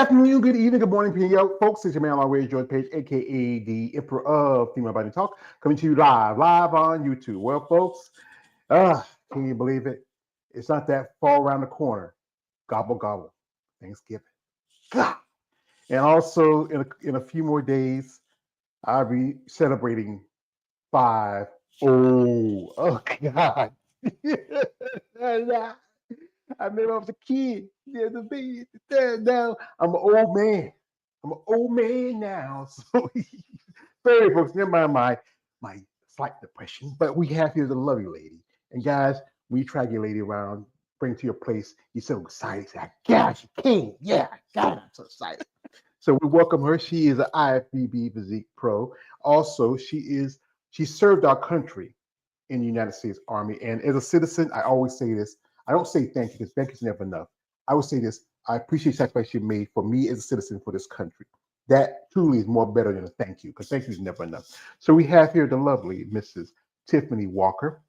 afternoon, good evening, good morning, PO folks. It's your man, always George Page, aka the Emperor of Female Body Talk, coming to you live on YouTube. Well, folks, can you believe it? It's not that far around the corner. Gobble gobble, Thanksgiving. God. And also, in a few more days, I'll be celebrating 5. Oh God. I remember I was a kid. Yeah, the baby. Now I'm an old man. I'm an old man now. So, sorry, folks, never mind my slight depression. But we have here the lovely lady. And guys, when you drag your lady around, bring to your place, you're so excited. Say, "God, she came. Yeah, God, I'm so excited." So we welcome her. She is an IFBB Physique Pro. Also, she served our country in the United States Army. And as a citizen, I always say this. I don't say thank you because thank you is never enough. I would say this. I appreciate the sacrifice you made for me as a citizen for this country. That truly is more better than a thank you because thank you is never enough. So we have here the lovely Mrs. Tiffany Walker,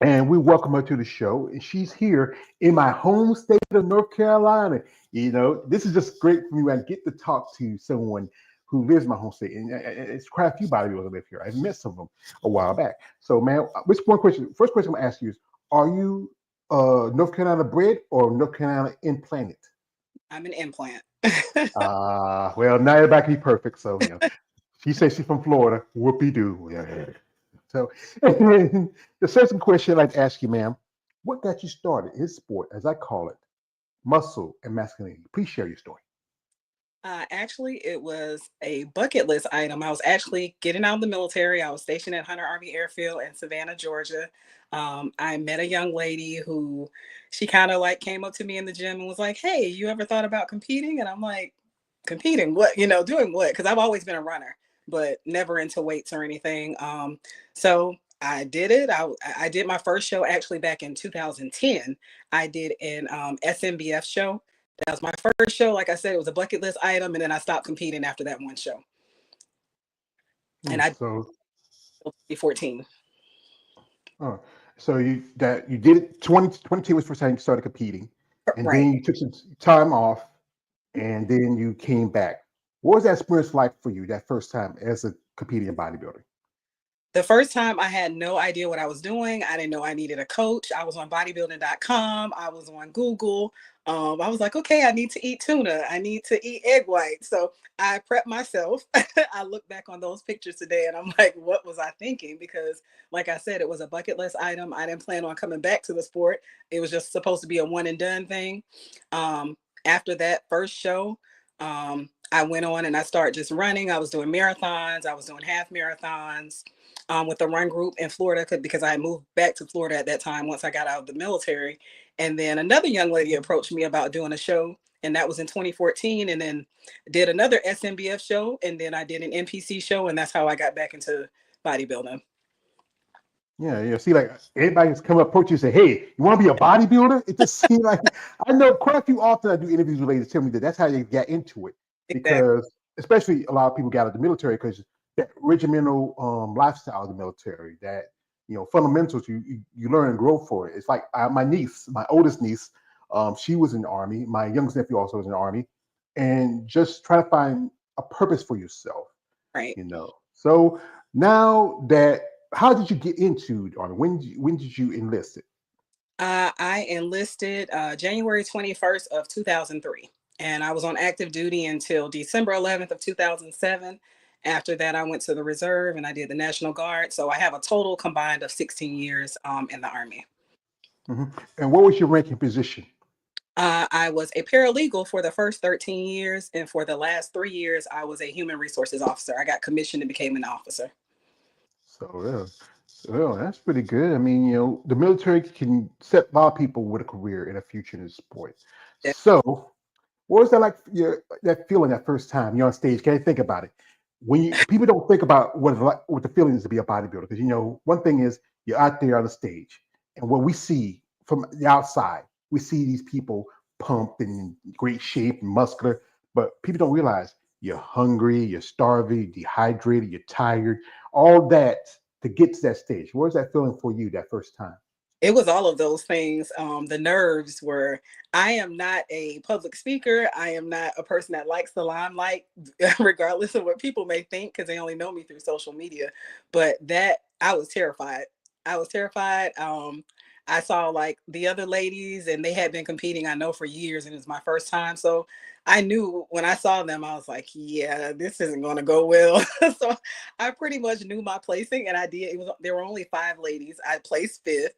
and we welcome her to the show. And she's here in my home state of North Carolina. You know, this is just great for me when I get to talk to someone who lives in my home state. And it's quite a few bodybuilders that live here. I've met some of them a while back. So, man, first question I'm gonna ask you is, are you North Carolina bred or North Carolina implanted? I'm an implant. Well, now everybody can be perfect. So, she says she's from Florida. Whoopie doo. Yeah. So, the second question I'd like to ask you, ma'am, what got you started in sport, as I call it, muscle and masculinity? Please share your story. Actually, it was a bucket list item. I was actually getting out of the military. I was stationed at Hunter Army Airfield in Savannah, Georgia. I met a young lady who she kind of like came up to me in the gym and was like, "Hey, you ever thought about competing?" And I'm like, "Competing? What? Doing what?" Because I've always been a runner, but never into weights or anything. So I did it. I did my first show actually back in 2010. I did an SMBF show. That was my first show. Like I said, it was a bucket list item, and then I stopped competing after that one show. And I did So, it 2014. uh, so you did it 2022 was the first time you started competing, and Right. then you took some time off, and then you came back. What was that experience like for you that first time as a competing bodybuilder? The first time I had no idea what I was doing. I didn't know I needed a coach. I was on bodybuilding.com. I was on Google. I was like, okay, I need to eat tuna. I need to eat egg white. So I prepped myself. I look back on those pictures today and I'm like, what was I thinking? Because like I said, it was a bucket list item. I didn't plan on coming back to the sport. It was just supposed to be a one and done thing. After that first show, I went on and I started just running. I was doing marathons. I was doing half marathons with the run group in Florida because I moved back to Florida at that time once I got out of the military. And then another young lady approached me about doing a show, and that was in 2014. And then did another SMBF show, and then I did an NPC show, and that's how I got back into bodybuilding. Yeah. See, like everybody's come up approach you and say, "Hey, you want to be a bodybuilder?" It just seems like I know quite a few often I do interviews with ladies tell me that that's how they get into it Exactly. because, especially a lot of people got out of the military because that regimental lifestyle of the military, that fundamentals you learn and grow for it. It's like my niece, my oldest niece, she was in the army. My youngest nephew also was in the army, and just try to find a purpose for yourself. Right. So now that, how did you get into the army? When did you enlist it? I enlisted January 21st of 2003, and I was on active duty until December 11th of 2007. After that, I went to the reserve and I did the National Guard. So I have a total combined of 16 years in the Army. hmm And what was your ranking position? I was a paralegal for the first 13 years, and for the last 3 years, I was a human resources officer. I got commissioned and became an officer. So that's pretty good. I mean, the military can set a lot of people with a career and a future in the sport. Yeah. So, what was that like? That feeling that first time you're on stage? Can you think about it? People don't think about what the feeling is to be a bodybuilder, because one thing is you're out there on the stage, and what we see from the outside, we see these people pumped and in great shape and muscular, but people don't realize you're hungry, you're starving, dehydrated, you're tired, all that to get to that stage. What was that feeling for you that first time? It was all of those things. The nerves were, I am not a public speaker. I am not a person that likes the limelight, regardless of what people may think, because they only know me through social media. But that, I was terrified. I was terrified. I saw like the other ladies, and they had been competing, I know, for years, and it was my first time. So I knew when I saw them, I was like, yeah, this isn't going to go well. So I pretty much knew my placing, and I did. It was, there were only 5 ladies. I placed fifth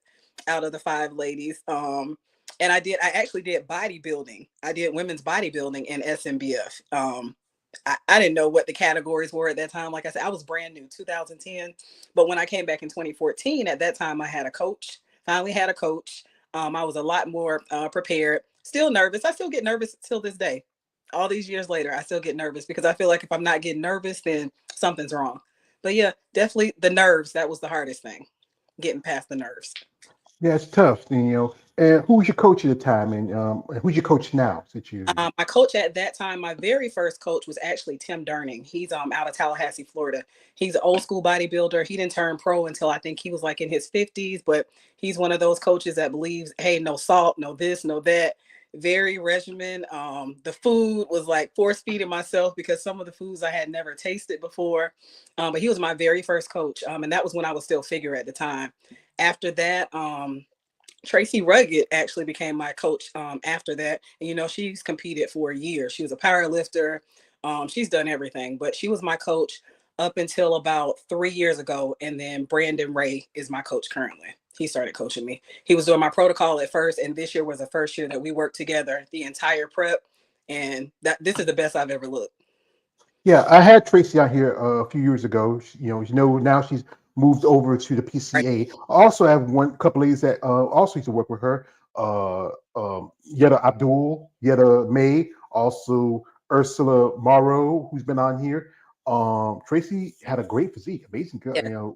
out of the 5 ladies. And I actually did bodybuilding. I did women's bodybuilding in SMBF. I didn't know what the categories were at that time. Like I said, I was brand new, 2010. But when I came back in 2014, at that time I had a coach. Finally had a coach. I was a lot more prepared. Still nervous. I still get nervous till this day. All these years later, I still get nervous because I feel like if I'm not getting nervous, then something's wrong. But yeah, definitely the nerves. That was the hardest thing, getting past the nerves. Yeah, it's tough, you know. And who was your coach at the time, and who's your coach now? Since you, My coach at that time, my very first coach was actually Tim Durning. He's out of Tallahassee, Florida. He's an old school bodybuilder. He didn't turn pro until I think he was like in his 50s, but he's one of those coaches that believes, hey, no salt, no this, no that. Very regimen. The food was like force feeding myself because some of the foods I had never tasted before. But he was my very first coach, and that was when I was still figure at the time. After that, Tracy Rugged actually became my coach after that. And, she's competed for years. She was a power lifter. She's done everything, but she was my coach up until about 3 years ago. And then Brandon Ray is my coach currently. He started coaching me. He was doing my protocol at first. And this year was the first year that we worked together the entire prep. And this is the best I've ever looked. yeah, I had Tracy out here a few years ago. Now she's moved over to the Right. PCA. I also have one couple ladies that also used to work with her. Yetta Abdul, Yetta May, also Ursula Morrow, who's been on here. Tracy had a great physique, amazing girl. Yeah.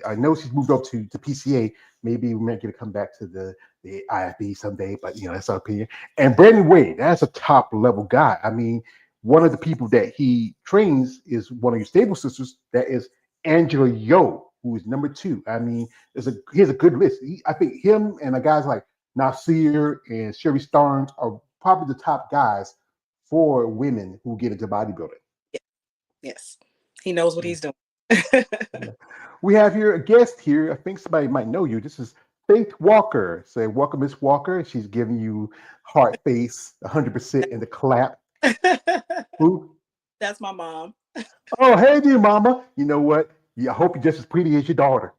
I know she's moved up to PCA. Maybe we might get to come back to the IFB someday, but that's our opinion. And Brandon Wade, that's a top level guy. I mean, one of the people that he trains is one of your stable sisters. That is Angela Yo, who is number 2. I mean, he has a good list. I think him and the guys like Nasir and Sherry Starnes are probably the top guys for women who get into bodybuilding. Yeah. Yes. He knows what Yeah. he's doing. Yeah. We have here a guest here. I think somebody might know you. This is Faith Walker. Say, welcome, Miss Walker. She's giving you heart face 100% in the clap. Who? That's my mom. Oh, hey, dear mama. You know what? Yeah, I hope you're just as pretty as your daughter.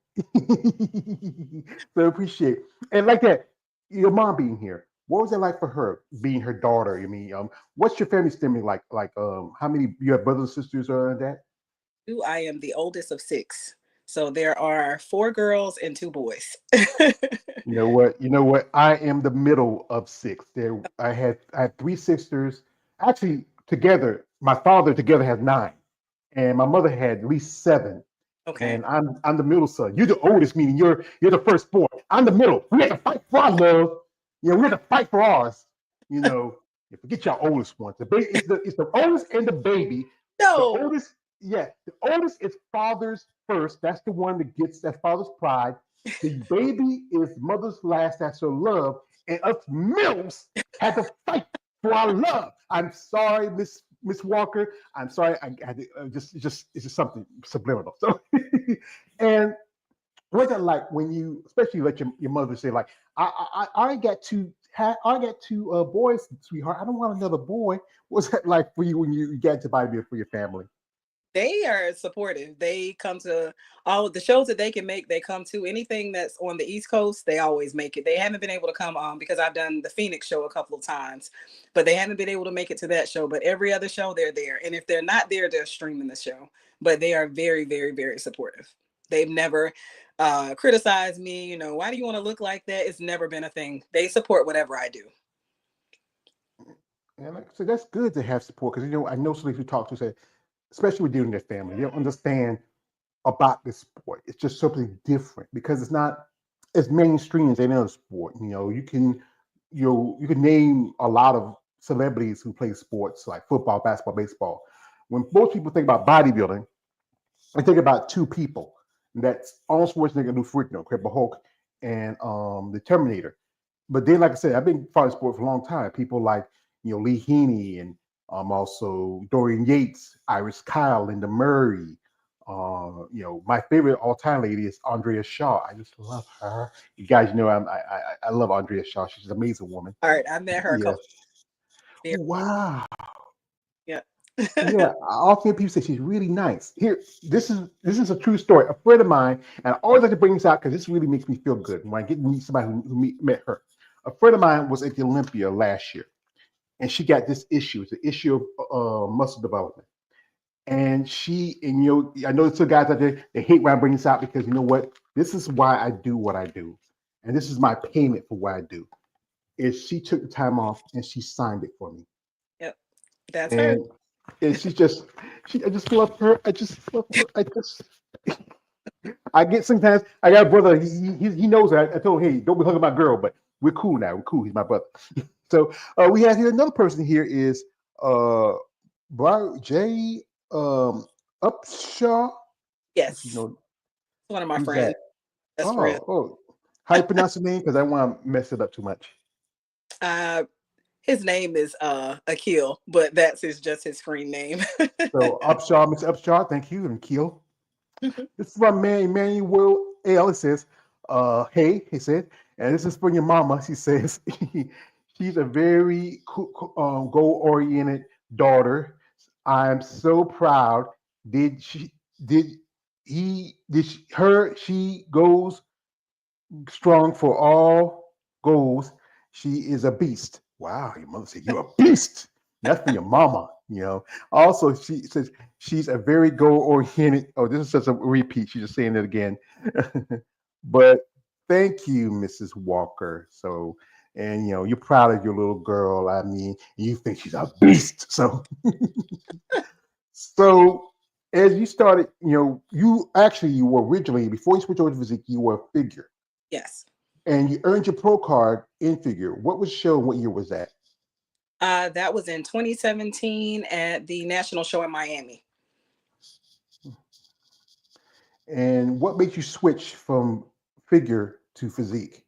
So appreciate it. And like that, your mom being here. What was it like for her being her daughter? I mean, what's your family stemming like? Like, how many you have brothers and sisters or that? I am the oldest of 6. So there are 4 girls and 2 boys. You know what? You know what? I am the middle of 6. I had 3 sisters. Actually, together, my father together has 9, and my mother had at least 7. Okay. And I'm the middle son. You're the oldest, meaning you're the firstborn. I'm the middle. We have to fight for our love. We have to fight for ours. You know, forget your oldest ones. It's the oldest and the baby. The No. oldest, yeah, the oldest is father's first. That's the one that gets that father's pride. The baby is mother's last. That's her love. And us middles had to fight for our love. I'm sorry, Miss Walker. I'm sorry. It's just something subliminal. So, and what's it like when you, especially let your mother say like, I got two boys, sweetheart. I don't want another boy. What's that like for you when you get to buy beer for your family? They are supportive. They come to all of the shows that they can make. They come to anything that's on the East Coast. They always make it. They haven't been able to come on because I've done the Phoenix show a couple of times, but they haven't been able to make it to that show. But every other show, they're there. And if they're not there, they're streaming the show. But they are very, very, very supportive. They've never criticized me. Why do you want to look like that? It's never been a thing. They support whatever I do. And like, so that's good to have support because I know somebody who talk to say, especially with dealing with their family, they don't understand about this sport. It's just something different because it's not as mainstream as any other sport. You can name a lot of celebrities who play sports like football, basketball, baseball. When most people think about bodybuilding, they think about 2 people. And that's Arnold Schwarzenegger and Lou Ferrigno, Incredible Hulk, and the Terminator. But then, like I said, I've been following sport for a long time. People like Lee Heaney and also Dorian Yates, Iris Kyle, Linda Murray. My favorite all-time lady is Andrea Shaw. I just love her. You guys know I love Andrea Shaw. She's an amazing woman. All right, I met her a Yeah. couple years. Wow. Yeah. Yeah, I often people say she's really nice. Here, this is a true story. A friend of mine, and I always like to bring this out because this really makes me feel good when I get to meet somebody who met her. A friend of mine was at the Olympia last year, and she got this issue. It's the issue of muscle development. And I know there's some guys out there they hate when I bring this out because you know what? This is why I do what I do, and this is my payment for what I do. Is she took the time off and she signed it for me, Yep. That's her. and I just love her. I just love her. I get sometimes I got a brother. He knows that. I told him, hey, don't be hugging my girl, but we're cool now. We're cool. He's my brother. So we have here another person here is Jay Upshaw. You Yes. know One of my who's friends. that? Best friend. Oh. How you pronounce the name? Because I want to mess it up too much. Uh his name is Akil, but that's just his screen name. So Upshaw, Mr. Upshaw, thank you, and Keel. This is from Emmanuel L. It says, hey, he said, and this is for your mama. She says, she's a very goal-oriented daughter. I'm so proud. Did she, did she goes strong for all goals. She is a beast. Wow, your mother said you're a beast. That's for your mama. Also, she says she's a very goal-oriented. Oh, this is such a repeat. She's just saying it again. But thank you, Mrs. Walker. So, and you're proud of your little girl. I mean, you think she's a beast. So as you started, you were originally before you switched over to physique, you were a figure. Yes. And you earned your pro card in figure. What was the show? What year was that? That was in 2017 at the National Show in Miami. And what made you switch from figure to physique?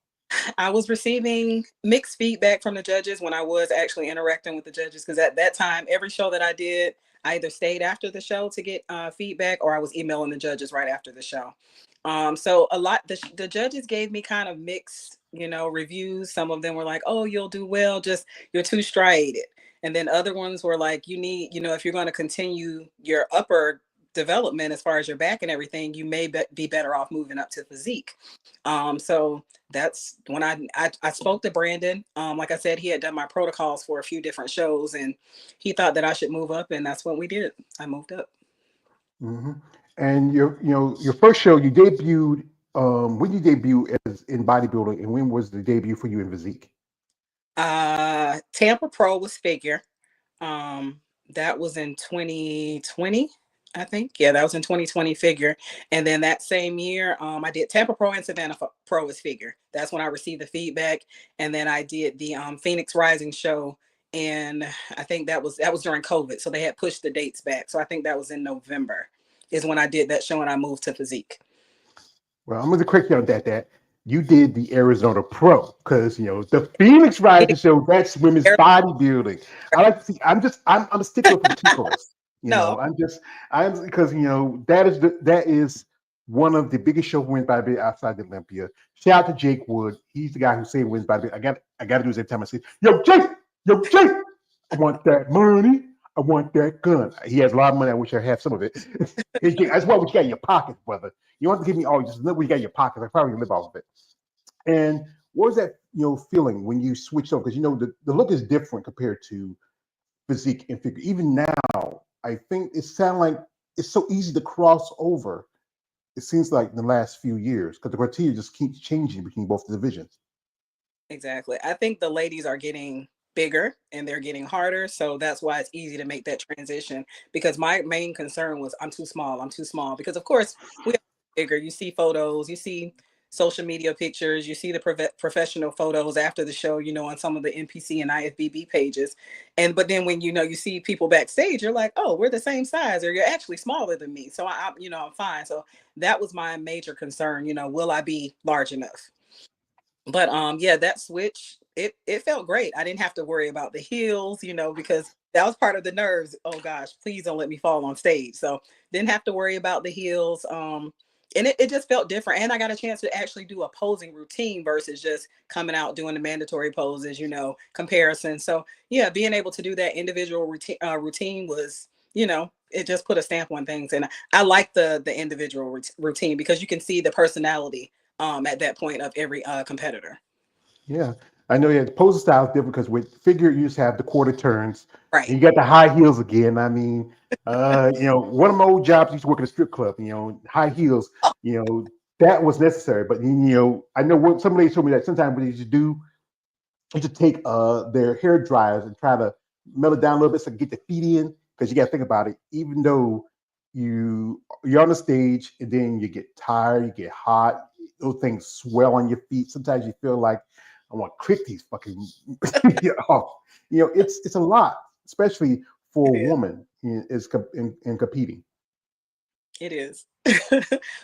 I was receiving mixed feedback from the judges when I was actually interacting with the judges, because at that time, every show that I did, I either stayed after the show to get feedback, or I was emailing the judges right after the show. So a lot, the judges gave me kind of mixed, reviews. Some of them were like, "Oh, you'll do well, just you're too striated," and then other ones were like, "You need, if you're going to continue your upper development as far as your back and everything, you may be better off moving up to physique." So that's when I spoke to Brandon. Like I said, he had done my protocols for a few different shows, and he thought that I should move up, and that's what we did. I moved up. Mm-hmm. And your first show you debuted. When you debut as in bodybuilding, and when was the debut for you in physique? Tampa Pro was figure. That was in 2020. I think. Yeah, that was in 2020 figure. And then that same year, I did Tampa Pro and Savannah Pro as figure. That's when I received the feedback. And then I did the Phoenix Rising show. And I think that was during COVID. So they had pushed the dates back. So I think that was in November is when I did that show and I moved to physique. Well, I'm going to correct you on that you did the Arizona Pro because the Phoenix Rising show that's women's bodybuilding. I like to see. I'm a stickler for the Ticolas. No. I'm because that is one of the biggest shows for women's bodybuilding outside the Olympia. Shout out to Jake Wood. He's the guy who saved women's bodybuilding. I got to do this every time I say, yo Jake, I want that money. I want that gun. He has a lot of money. I wish I had some of it. That's what you got in your pockets, brother. You don't have to give me all. Just look what you got in your pockets. I probably live off of it. And what was that, feeling when you switched over? Because the look is different compared to physique and figure. Even now, I think it sounds like it's so easy to cross over. It seems like in the last few years because the criteria just keeps changing between both the divisions. Exactly. I think the ladies are getting bigger and they're getting harder. So that's why it's easy to make that transition, because my main concern was I'm too small. Because of course we are bigger. You see photos, you see social media pictures, you see the professional photos after the show, on some of the NPC and IFBB pages. But then when, you see people backstage, you're like, oh, we're the same size, or you're actually smaller than me. So I'm fine. So that was my major concern. Will I be large enough? But yeah, that switch, it felt great. I didn't have to worry about the heels, because that was part of the nerves. Oh gosh, please don't let me fall on stage. So didn't have to worry about the heels. And it just felt different. And I got a chance to actually do a posing routine versus just coming out doing the mandatory poses, comparison. So yeah, being able to do that individual routine was, it just put a stamp on things. And I like the individual routine because you can see the personality at that point of every competitor. Yeah, I know. Yeah, the posing style is different because with figure you just have the quarter turns, and Right. you got the high heels again. I mean, one of my old jobs I used to work at a strip club. High heels. That was necessary. But I know what some ladies told me that sometimes what they used to do, you should take their hair dryers and try to melt it down a little bit so get the feet in because you got to think about it. Even though you're on the stage and then you get tired, you get hot, those things swell on your feet. Sometimes you feel like I want to click these fucking off. It's a lot, especially for It a is. woman in competing. It is.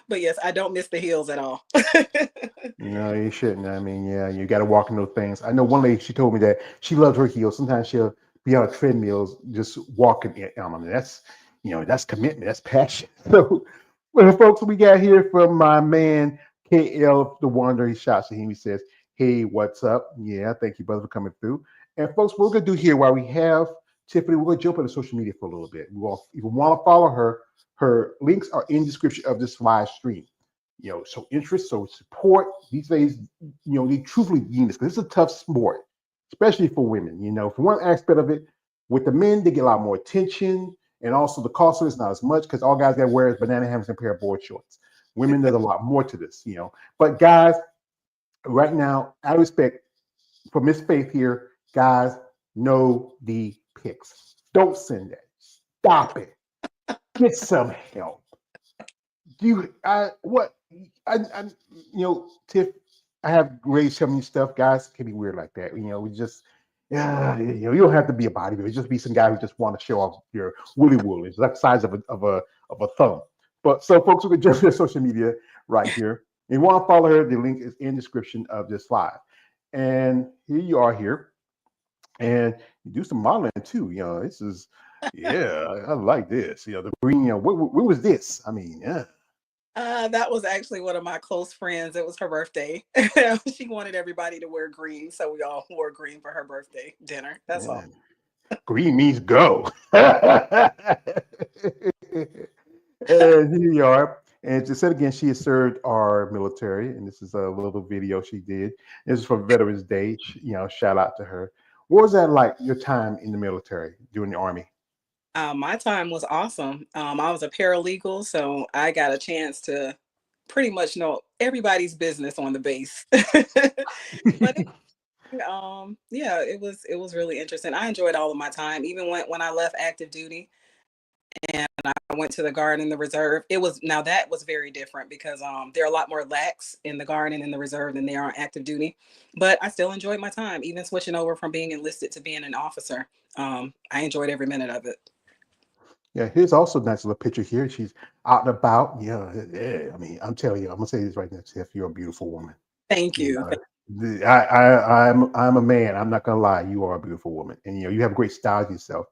But yes, I don't miss the heels at all. No, you shouldn't. I mean, yeah, you got to walk in those things. I know one lady, she told me that she loves her heels. Sometimes she'll be on a treadmills just walking. I mean, that's commitment, that's passion. So, well, folks, we got here from my man, KL, the Wandering Shots. And he says, hey, what's up? Yeah, thank you, brother, for coming through. And, folks, what we're going to do here while we have Tiffany, we're going to jump into social media for a little bit. If you want to follow her, her links are in the description of this live stream. So interest, so support these days. They truthfully mean this because it's a tough sport, especially for women. For one aspect of it, with the men, they get a lot more attention, and also the cost of it's not as much because all guys got to wear is banana hammers and a pair of board shorts. Women, there's a lot more to this. But guys, right now, out of respect for Miss Faith here, guys, know the pics. Don't send that. Stop it. Get some help. Tiff, I have raised some of these stuff. Guys can be weird like that. We just, yeah, you don't have to be a bodybuilder. Just be some guy who just want to show off your woolly woolly. It's like the size of a thumb. But so, folks, we can jump to social media right here. If you want to follow her, the link is in the description of this live. And here you are here, and you do some modeling too. This is, yeah, I like this. The green. What was this? I mean, yeah. That was actually one of my close friends. It was her birthday. She wanted everybody to wear green, so we all wore green for her birthday dinner. That's all. Yeah. Green means go. And here you are. And to say again, she has served our military, and this is a little video she did. This is for Veterans Day. Shout out to her. What was that like? Your time in the military, doing the army? My time was awesome. I was a paralegal, so I got a chance to pretty much know everybody's business on the base. But yeah, it was really interesting. I enjoyed all of my time, even when I left active duty and I went to the guard and the reserve. That was very different because they're a lot more lax in the guard and in the reserve than they are on active duty. But I still enjoyed my time, even switching over from being enlisted to being an officer. I enjoyed every minute of it. Yeah, here's also a nice little picture here. She's out and about. Yeah. I mean, I'm telling you, I'm gonna say this right now, Tiff. You're a beautiful woman. Thank You you. know, I'm a man. I'm not gonna lie. You are a beautiful woman, and you have great style yourself.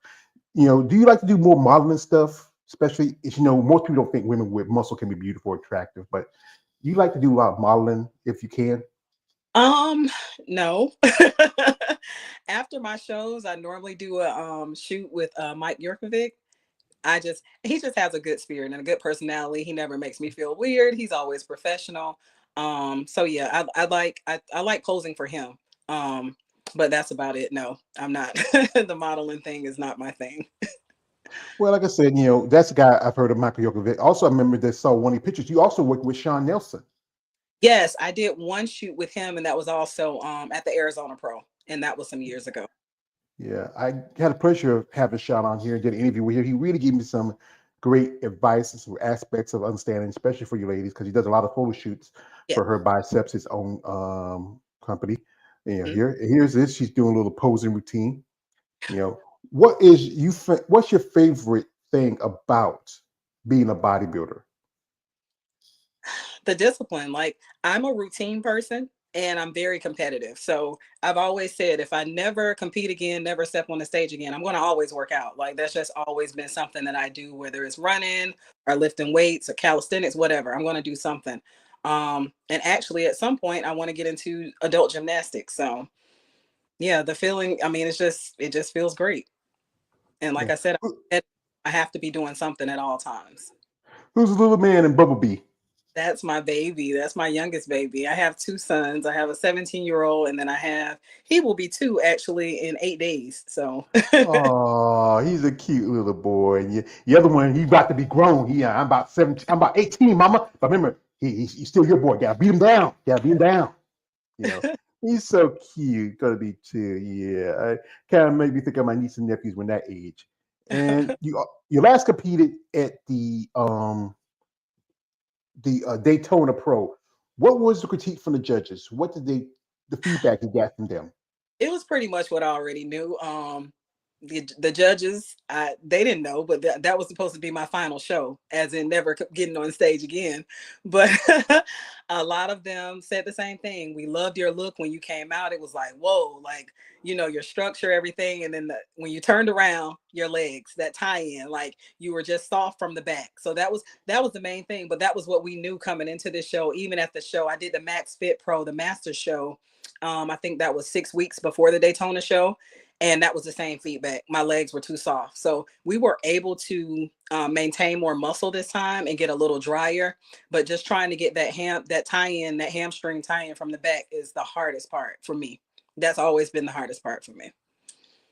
Do you like to do more modeling stuff? Especially if most people don't think women with muscle can be beautiful or attractive, but you like to do a lot of modeling if you can. No. After my shows, I normally do a shoot with Mike Yurkovic. He just has a good spirit and a good personality. He never makes me feel weird. He's always professional. So yeah, I like posing for him. But that's about it. No, I'm not. The modeling thing is not my thing. Well, like I said, that's a guy I've heard of, Michael Yokovic. Also, I remember that saw one of the pictures. You also worked with Sean Nelson. Yes, I did one shoot with him, and that was also at the Arizona Pro, and that was some years ago. Yeah, I had a pleasure of having Sean on here and did an interview with him. He really gave me some great advice and some aspects of understanding, especially for you ladies, because he does a lot of photo shoots Yeah. for her biceps, his own company. Mhm. Here's this. She's doing a little posing routine. You know, what's your favorite thing about being a bodybuilder? The discipline. Like, I'm a routine person, and I'm very competitive. So I've always said if I never compete again, never step on the stage again, I'm going to always work out. Like that's just always been something that I do, whether it's running or lifting weights or calisthenics, whatever. I'm going to do something. And actually, at some point, I want to get into adult gymnastics. So yeah, the feeling. I mean, it just feels great. And like Yeah. I said, I have to be doing something at all times. Who's the little man in Bumblebee? That's my baby. That's my youngest baby. I have two sons. I have a 17-year-old, and then he will be two actually in 8 days. So Oh, he's a cute little boy. And the other one, he's about to be grown. I'm about 17. I'm about 18, mama. But remember, he's still your boy. Gotta beat him down. Gotta beat him down. You know, he's so cute. Gonna be two. Yeah, kind of made me think of my niece and nephews when that age. And you last competed at the Daytona Pro. What was the critique from the judges? What did the feedback you got from them? it was pretty much what I already knew. The judges, they didn't know, but that was supposed to be my final show, as in never getting on stage again. But a lot of them said the same thing. We loved your look when you came out. It was like, whoa, like, your structure, everything. And then when you turned around, your legs, that tie-in, like you were just soft from the back. So that was the main thing. But that was what we knew coming into this show. Even at the show, I did the Max Fit Pro, the Master Show. I think that was 6 weeks before the Daytona show. And that was the same feedback. My legs were too soft. So we were able to maintain more muscle this time and get a little drier. But just trying to get that tie-in, that hamstring tie-in from the back is the hardest part for me. That's always been the hardest part for me.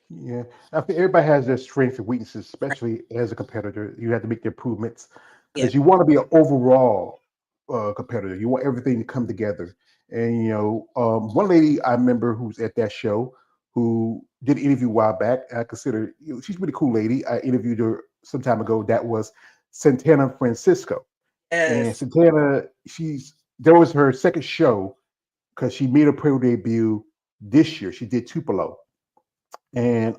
Yeah, I think everybody has their strengths and weaknesses, especially as a competitor. You have to make the improvements Yeah. because you want to be an overall competitor. You want everything to come together. And one lady I remember who's at that show who did an interview a while back. I consider she's a really cool lady. I interviewed her some time ago. That was Santana Francisco, and Yes. Santana, that was her second show because she made a pro debut this year. She did Tupelo, and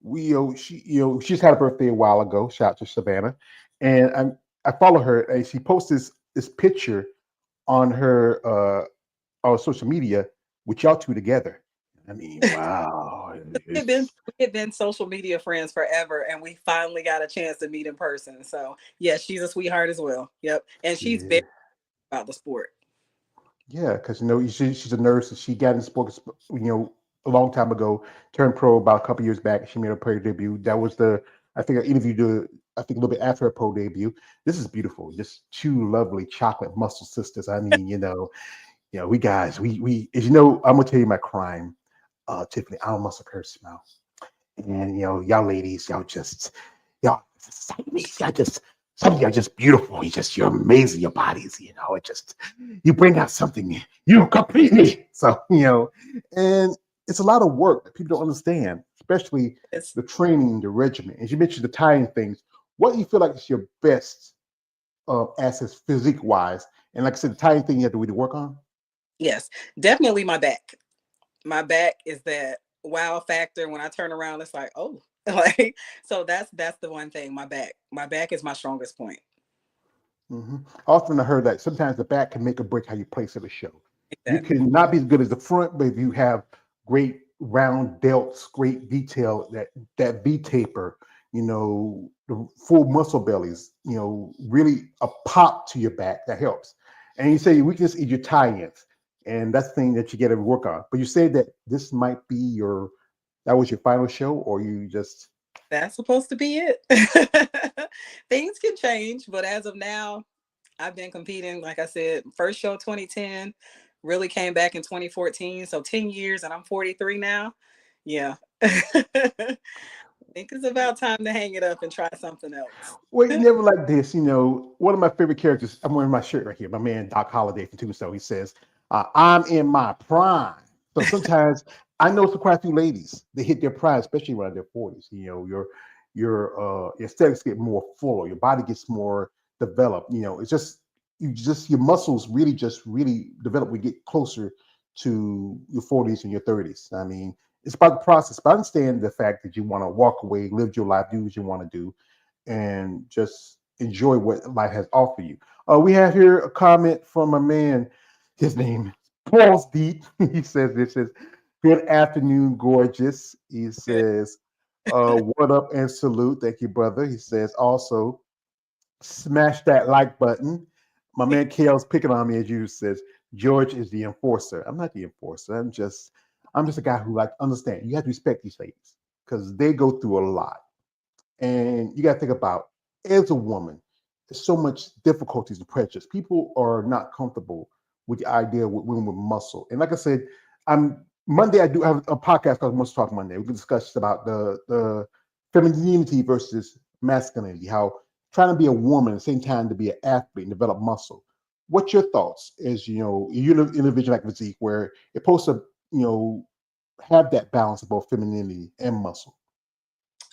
we she just had a birthday a while ago. Shout out to Savannah, and I follow her, and she posts this picture on her on social media with y'all two together. I mean, wow, We've been it's we've been social media friends forever, and we finally got a chance to meet in person. So yeah, she's a sweetheart as well. Yep, and she's yeah, very about the sport. yeah, because she's a nurse and she got in sports, a long time ago. Turned pro about a couple years back. She made her pro debut. That was I think I interviewed her. I think a little bit after her pro debut. This is beautiful. Just two lovely chocolate muscle sisters. I mean, we guys, we as you know, I'm gonna tell you my crime, Tiffany. I almost a curse smile. And y'all ladies, y'all excite me. Y'all just some of y'all just beautiful. You're amazing. Your bodies, it just you bring out something. You complete me. So and it's a lot of work that people don't understand, especially It's the training, the regimen. As you mentioned, the tying things. What do you feel like is your best assets physique wise? And like I said, the tying thing you have to really work on. yes, definitely my back. My back is that wow factor. When I turn around, it's like, oh, like so that's the one thing. My back is my strongest point. Often I heard that sometimes the back can make or break how you place at a show. You Exactly. can not be as good as the front, but if you have great round delts, great detail, that V taper, the full muscle bellies, really a pop to your back that helps. And you say your weakness is your tie-ins, and that's the thing that you got to work on. But you say that this might be that was your final show, or you just That's supposed to be it. Things can change, but as of now, I've been competing. Like I said, first show 2010, really came back in 2014. So 10 years, and I'm 43 now. Yeah. I think it's about time to hang it up and try something else. Well, you never like this. One of my favorite characters, I'm wearing my shirt right here, my man Doc Holliday from Tombstone. He says, I'm in my prime. So sometimes I know some quite a few ladies, they hit their prime, especially around their 40s. Your aesthetics get more full, your body gets more developed. It's just your muscles really just really develop when you get closer to your 40s and your 30s. I mean, it's about the process, but I understand the fact that you want to walk away, live your life, do what you want to do, and just enjoy what life has offered you. We have here a comment from a man. His name Paul's deep. He says this is good afternoon, gorgeous. He Good. says, what up and salute. Thank you, brother. He says also smash that like button. My man Kale's picking on me as you says George is the enforcer. I'm not the enforcer. I'm just a guy who like understand. You have to respect these ladies because they go through a lot. And you got to think about as a woman, there's so much difficulties and prejudice. People are not comfortable with the idea of women with muscle. And like I said, I'm Monday. I do have a podcast called Muscle Talk Monday. We can discuss about the femininity versus masculinity. How trying to be a woman at the same time to be an athlete and develop muscle. What's your thoughts? As you're in a vision like Physique where it's supposed to you know have that balance of both femininity and muscle.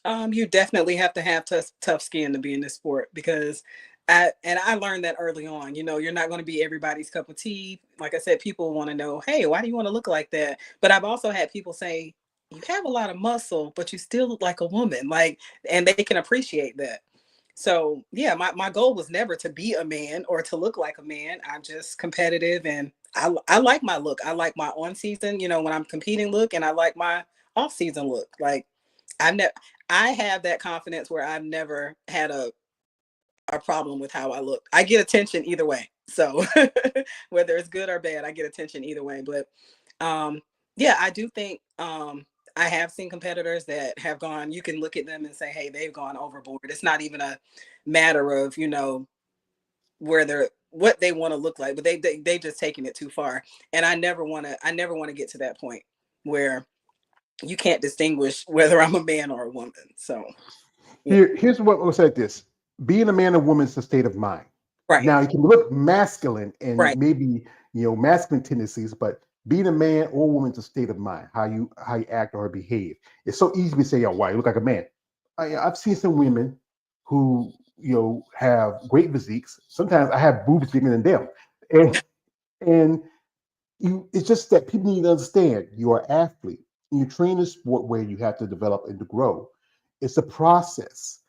You definitely have to have tough skin to be in this sport because I learned that early on. You know, you're not going to be everybody's cup of tea. Like I said, people want to know, hey, why do you want to look like that? But I've also had people say, you have a lot of muscle, but you still look like a woman. Like, and they can appreciate that. So yeah, my goal was never to be a man or to look like a man. I'm just competitive and I like my look. I like my on season, you know, when I'm competing look, and I like my off season look. Like I've never I have that confidence where I've never had a problem with how I look. I get attention either way. So whether it's good or bad, I get attention either way. But um, yeah, I do think I have seen competitors that have gone, you can look at them and say, hey, they've gone overboard. It's not even a matter of, you know, where they're what they want to look like, but they just taking it too far. And I never want to get to that point where you can't distinguish whether I'm a man or a woman. So yeah. Here's what we'll say like this. Being a man or woman is a state of mind. Right. Now you can look masculine and Right. maybe masculine tendencies, but being a man or woman is a state of mind, how you act or behave. It's so easy to say, oh, why you look like a man. I've seen some women who have great physiques. Sometimes I have boobs bigger than them. And it's just that people need to understand you are an athlete. You train a sport where you have to develop and to grow. It's a process.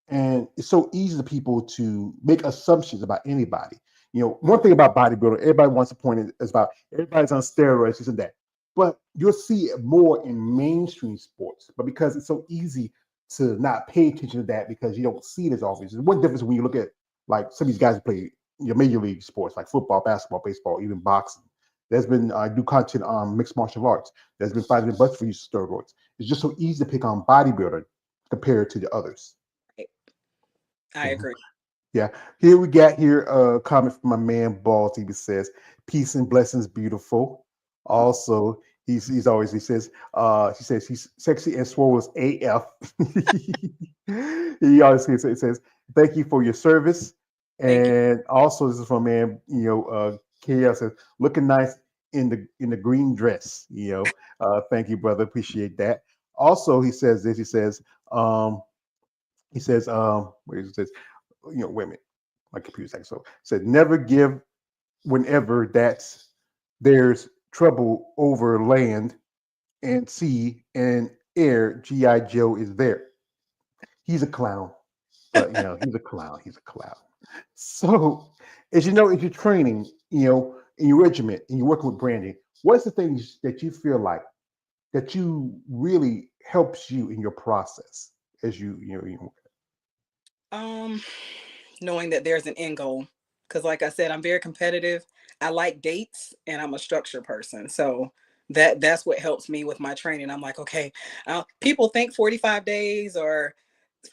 And it's so easy to people to make assumptions about anybody. One thing about bodybuilding, everybody wants to point it is about everybody's on steroids, this and that. But you'll see it more in mainstream sports. But because it's so easy to not pay attention to that because you don't see it as obvious. There's one difference when you look at like some of these guys who play your major league sports like football, basketball, baseball, even boxing. There's been I do content on mixed martial arts. There's been fighting butts for use of steroids. It's just so easy to pick on bodybuilding compared to the others. I Mhm. agree. Yeah. Here we got here a comment from my man Balls. He says, "Peace and blessings, beautiful." Also, he says he's sexy and swole as AF. He always says, "Thank you for your service." Thank you. And also, this is from man, KL says, "Looking nice in the green dress." Thank you, brother. Appreciate that. Also, he says this. Um, he says, wait, he says, wait a minute, my computer's like so. Said, never give whenever there's trouble over land and sea and air. GI Joe is there. He's a clown, but he's a clown. He's a clown. So, if you're training, in your regiment and you're working with branding, what's the things that you feel like that you really helps you in your process as you. Um, Knowing that there's an end goal, because like I said, I'm very competitive. I like dates, and I'm a structure person. So that's what helps me with my training. I'm like, okay, people think 45 days or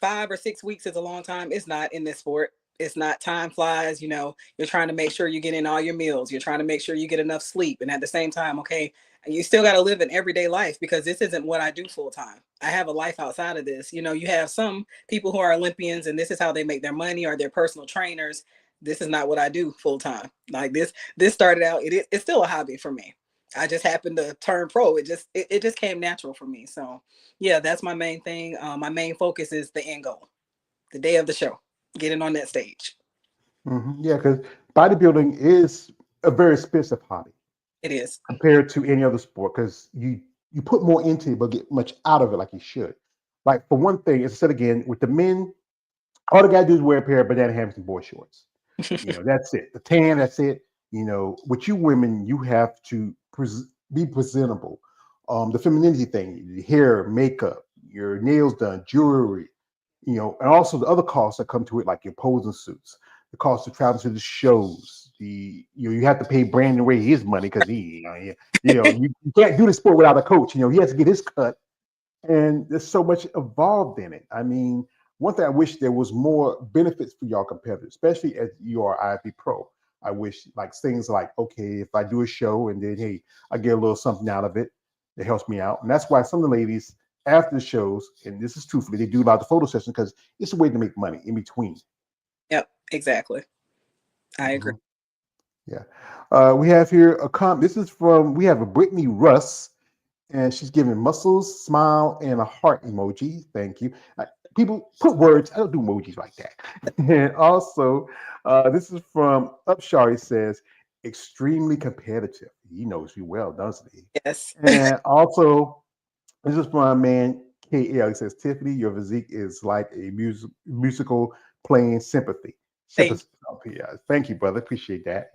5 or 6 weeks is a long time. It's not in this sport. It's not. Time flies. You know, you're trying to make sure you get in all your meals. You're trying to make sure you get enough sleep. And at the same time, okay, you still got to live an everyday life because this isn't what I do full time. I have a life outside of this. You know, you have some people who are Olympians and this is how they make their money, or their personal trainers. This is not what I do full time. Like this started out, it's still a hobby for me. I just happened to turn pro. It just came natural for me. So yeah, that's my main thing. My main focus is the end goal, the day of the show, getting on that stage. Yeah, because bodybuilding is a very expensive hobby It is. compared to any other sport because you put more into it but get much out of it like you should. Like for one thing, as I said again, with the men, all they gotta do is wear a pair of banana hammers and boy shorts. That's it. The tan, that's it. with you women, you have to be presentable. The femininity thing, the hair, makeup, your nails done, jewelry, and also the other costs that come to it, like your posing suits, the cost of traveling to the shows. You have to pay Brandon Ray his money because you can't do the sport without a coach. He has to get his cut, and there's so much involved in it. I mean, one thing I wish there was more benefits for y'all competitors, especially as you are IFB Pro. I wish like things like, okay, if I do a show and then hey, I get a little something out of it that helps me out. And that's why some of the ladies after the shows, and this is truthfully, they do a lot of photo sessions because it's a way to make money in between. Yep, exactly. I agree. Yeah. We have here a comment. We have a Brittany Russ, and she's giving muscles, smile, and a heart emoji. Thank you. People put words. I don't do emojis like that. And also, this is from Upshar. He says, extremely competitive. He knows you well, doesn't he? Yes. And also, this is from my man KL. He says, Tiffany, your physique is like a musical playing sympathy. Thank Sympathy. Yeah. Thank you, brother. Appreciate that.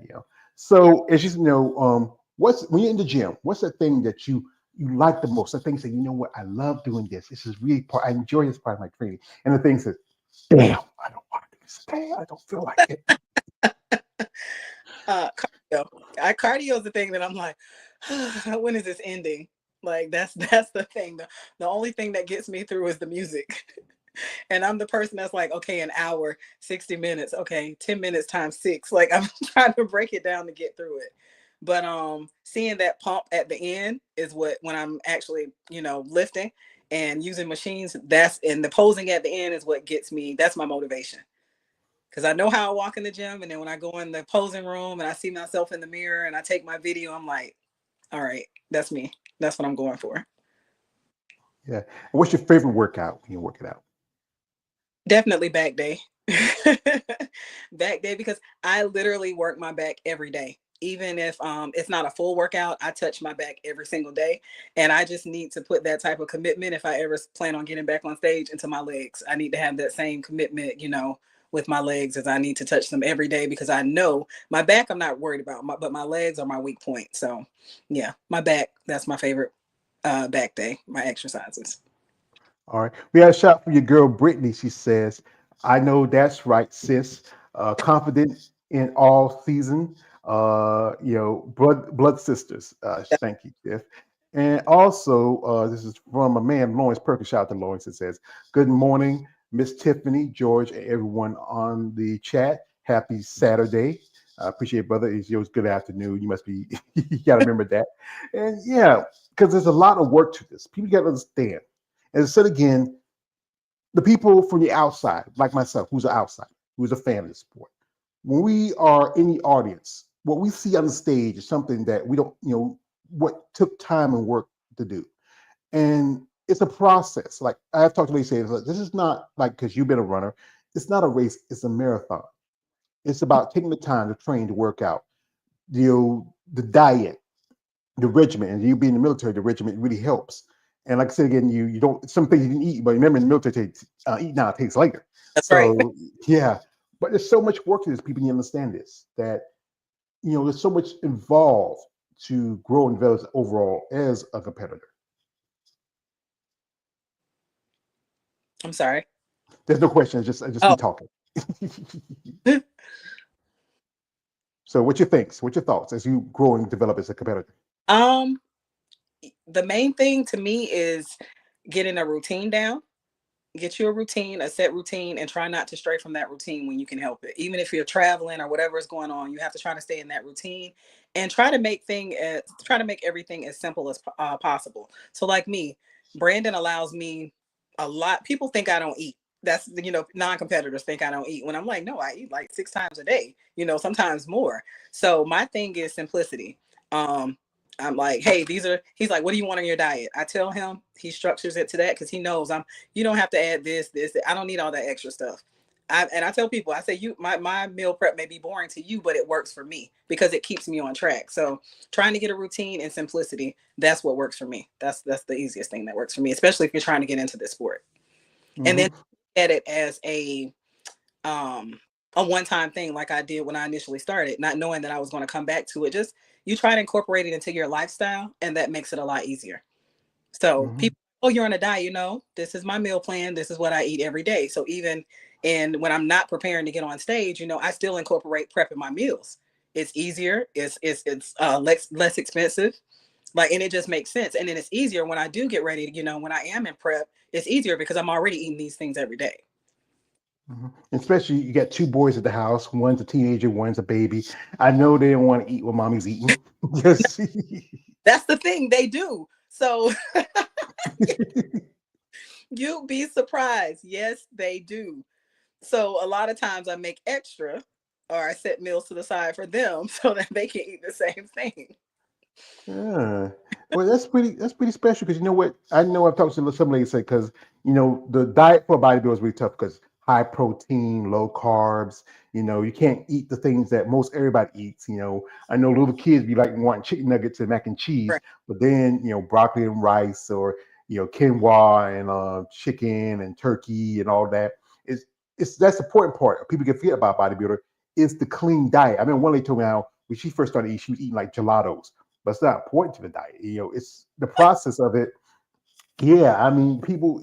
So as you know, what's when you're in the gym, what's the thing that you like the most? The things that what, I love doing this. This is really part. I enjoy this part of my training. And the things that, damn, I don't want to do this. Damn, I don't feel like it. Cardio. Cardio is the thing that I'm like, when is this ending? Like that's the thing. The only thing that gets me through is the music. And I'm the person that's like, okay, an hour, 60 minutes, okay, 10 minutes times 6. Like I'm trying to break it down to get through it. But seeing that pump at the end is what, when I'm actually, lifting and using machines, and the posing at the end is what gets me. That's my motivation. Because I know how I walk in the gym, and then when I go in the posing room and I see myself in the mirror and I take my video, I'm like, all right, that's me. That's what I'm going for. Yeah. And what's your favorite workout when you work it out? Definitely back day. Back day, because I literally work my back every day. Even if it's not a full workout, I touch my back every single day. And I just need to put that type of commitment, if I ever plan on getting back on stage, into my legs. I need to have that same commitment, with my legs, as I need to touch them every day, because I know my back I'm not worried about, but my legs are my weak point. So yeah, my back, that's my favorite back day, my exercises. All right. We got a shot for your girl, Brittany. She says, I know that's right, sis. Confident in all season. Blood sisters. Thank you, Jeff. And also, this is from a man, Lawrence Perkins. Shout out to Lawrence. It says, good morning, Miss Tiffany, George, and everyone on the chat. Happy Saturday. I appreciate it, brother. It's yours. Good afternoon. You must be, you got to remember that. And yeah, because there's a lot of work to this. People got to understand. And said again, the people from the outside, like myself, who's an outsider, who's a fan of the sport, when we are in the audience, what we see on the stage is something that we don't, what took time and work to do. And it's a process. Like I've talked to ladies saying, this is not like, because you've been a runner, it's not a race, it's a marathon. It's about taking the time to train, to work out, the diet, the regiment, and you being in the military, the regiment really helps. And like I said again, you don't, some things you didn't eat, but remember in the military, eat now, it takes later. That's right. So yeah, but there's so much work to this. People need to understand this, that there's so much involved to grow and develop overall as a competitor. I'm sorry. There's no question. I just Oh. be talking. So what you think? What's your thoughts as you grow and develop as a competitor? The main thing to me is getting a routine down. Get you a routine, a set routine, and try not to stray from that routine when you can help it. Even if you're traveling or whatever is going on, you have to try to stay in that routine and try to make everything as simple as possible. So like me, Brandon allows me a lot. People think I don't eat. That's, non-competitors think I don't eat, when I'm like, no, I eat like 6 times a day, sometimes more. So my thing is simplicity. I'm like, hey, he's like, what do you want on your diet? I tell him, he structures it to that, because he knows you don't have to add this. I don't need all that extra stuff. I tell people, I say, my meal prep may be boring to you, but it works for me because it keeps me on track. So trying to get a routine and simplicity, that's what works for me. That's the easiest thing that works for me, especially if you're trying to get into this sport. And then Mm-hmm. at it as a, um, a one-time thing like I did when I initially started, not knowing that I was going to come back to it. Just you try to incorporate it into your lifestyle, and that makes it a lot easier. So Mhm. people, oh, you're on a diet, this is my meal plan. This is what I eat every day. So even and when I'm not preparing to get on stage, I still incorporate prepping my meals. It's easier. It's less expensive. Like, and it just makes sense. And then it's easier when I do get ready. When I am in prep, it's easier because I'm already eating these things every day. Mhm. Especially you got two boys at the house. One's a teenager, one's a baby. I know they don't want to eat what mommy's eating. Yes. That's the thing they do. So you'd be surprised. Yes, they do. So a lot of times I make extra or I set meals to the side for them so that they can eat the same thing. Yeah. Well, that's pretty special because you know what? I know I've talked to some ladies say because the diet for a bodybuilder is really tough because high protein, low carbs. You can't eat the things that most everybody eats. I know little kids be like wanting chicken nuggets and mac and cheese, Right. but then broccoli and rice or quinoa and chicken and turkey and all that. It's that's the important part. People get forget about bodybuilder is the clean diet. I mean, one lady told me how when she first started eating, she was eating like gelatos, but it's not important to the diet. It's the process of it. Yeah, I mean, people,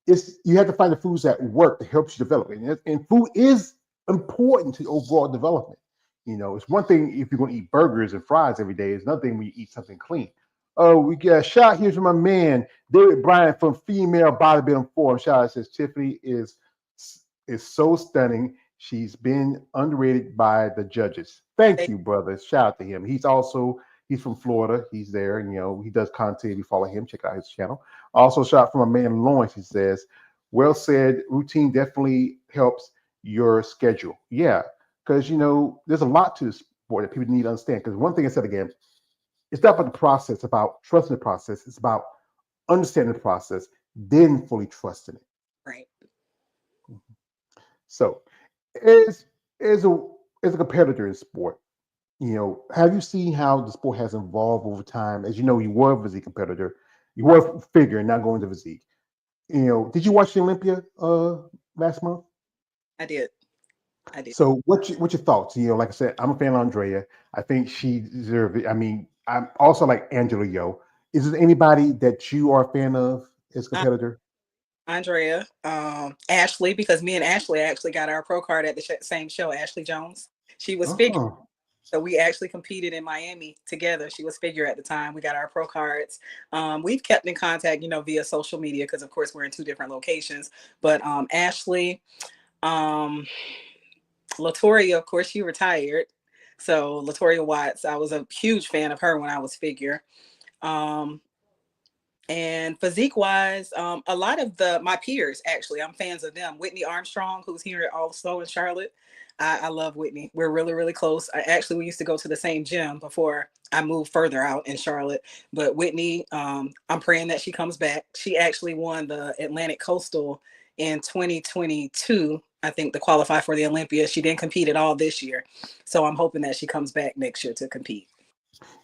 it's you have to find the foods that work that helps you develop, and food is important to overall development. It's one thing if you're going to eat burgers and fries every day. It's another thing when you eat something clean. Oh, we got a shot here from my man David Bryan from Female Bodybuilding Forum. Shout out says Tiffany is so stunning. She's been underrated by the judges. Thank They, you, brother. Shout out to him. He's from Florida. He's there, and he does content. If you follow him, check out his channel. Also, shot from a man Lawrence. He says, "Well said. Routine definitely helps your schedule." Yeah, because there's a lot to this sport that people need to understand. Because one thing I said again, it's not about the process, it's about trusting the process. It's about understanding the process, then fully trusting it. right. So, as as a as a competitor in sport, have you seen how the sport has evolved over time? As you know, you were a physique competitor, you were a figure, not going to physique. Did you watch the Olympia last month? I did. I did. So, what's your thoughts? Like I said, I'm a fan of Andrea. I think she deserves it. I mean, I'm also like Angela Yo. Is there anybody that you are a fan of as a Uh, competitor? Andrea, Ashley, because me and Ashley actually got our pro card at the same show. Ashley Jones. She was figure. Oh, So we actually competed in Miami together. She was figure at the time. We got our pro cards. We've kept in contact, via social media because, of course, we're in two different locations. But Ashley, um, Latoria, of course, she retired. So Latoria Watts, I was a huge fan of her when I was figure. Um, and physique wise, a lot of my peers actually, I'm fans of them. Whitney Armstrong, who's here also in Charlotte. I love Whitney. We're really, really close. We used to go to the same gym before I moved further out in Charlotte. But Whitney, I'm praying that she comes back. She actually won the Atlantic Coastal in 2022. I think to qualify for the Olympia. She didn't compete at all this year. So I'm hoping that she comes back next year to compete.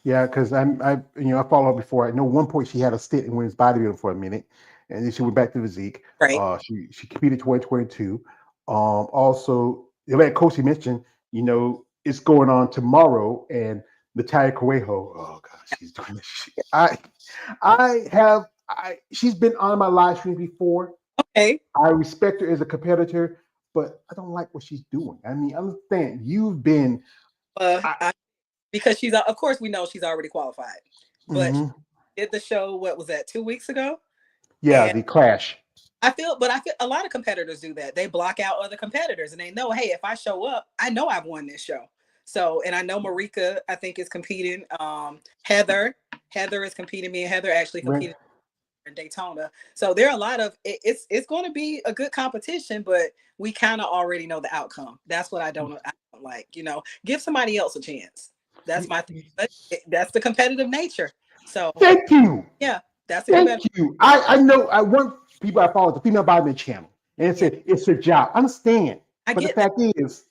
yeah, because I followed her before. I know one point she had a stint in women's bodybuilding for a minute, and then she went back to physique. Right. She competed 2022. Also, like Coach mentioned, it's going on tomorrow, and Natalia Correjo. Oh gosh, she's doing this. She's been on my live stream before. Okay. I respect her as a competitor, but I don't like what she's doing. I mean, understand you've been. I, Because of course, we know she's already qualified, but she mhm. did the show. What was that? 2 weeks ago, Yeah, and the clash. I feel a lot of competitors do that. They block out other competitors, and they know, hey, if I show up, I know I've won this show. So, and I know Marika, I think, is competing. Heather is competing. Me and Heather actually Right. competed in Daytona. So there are a lot of it's going to be a good competition, but we kind of already know the outcome. That's what I don't like. Give somebody else a chance. That's my thing. But that's the competitive nature. So Thank you. yeah, that's the Thank competitive. you. I know I want people I follow the female bodybuilding channel. And Yeah, it's their job. I understand. I But the get that. fact is,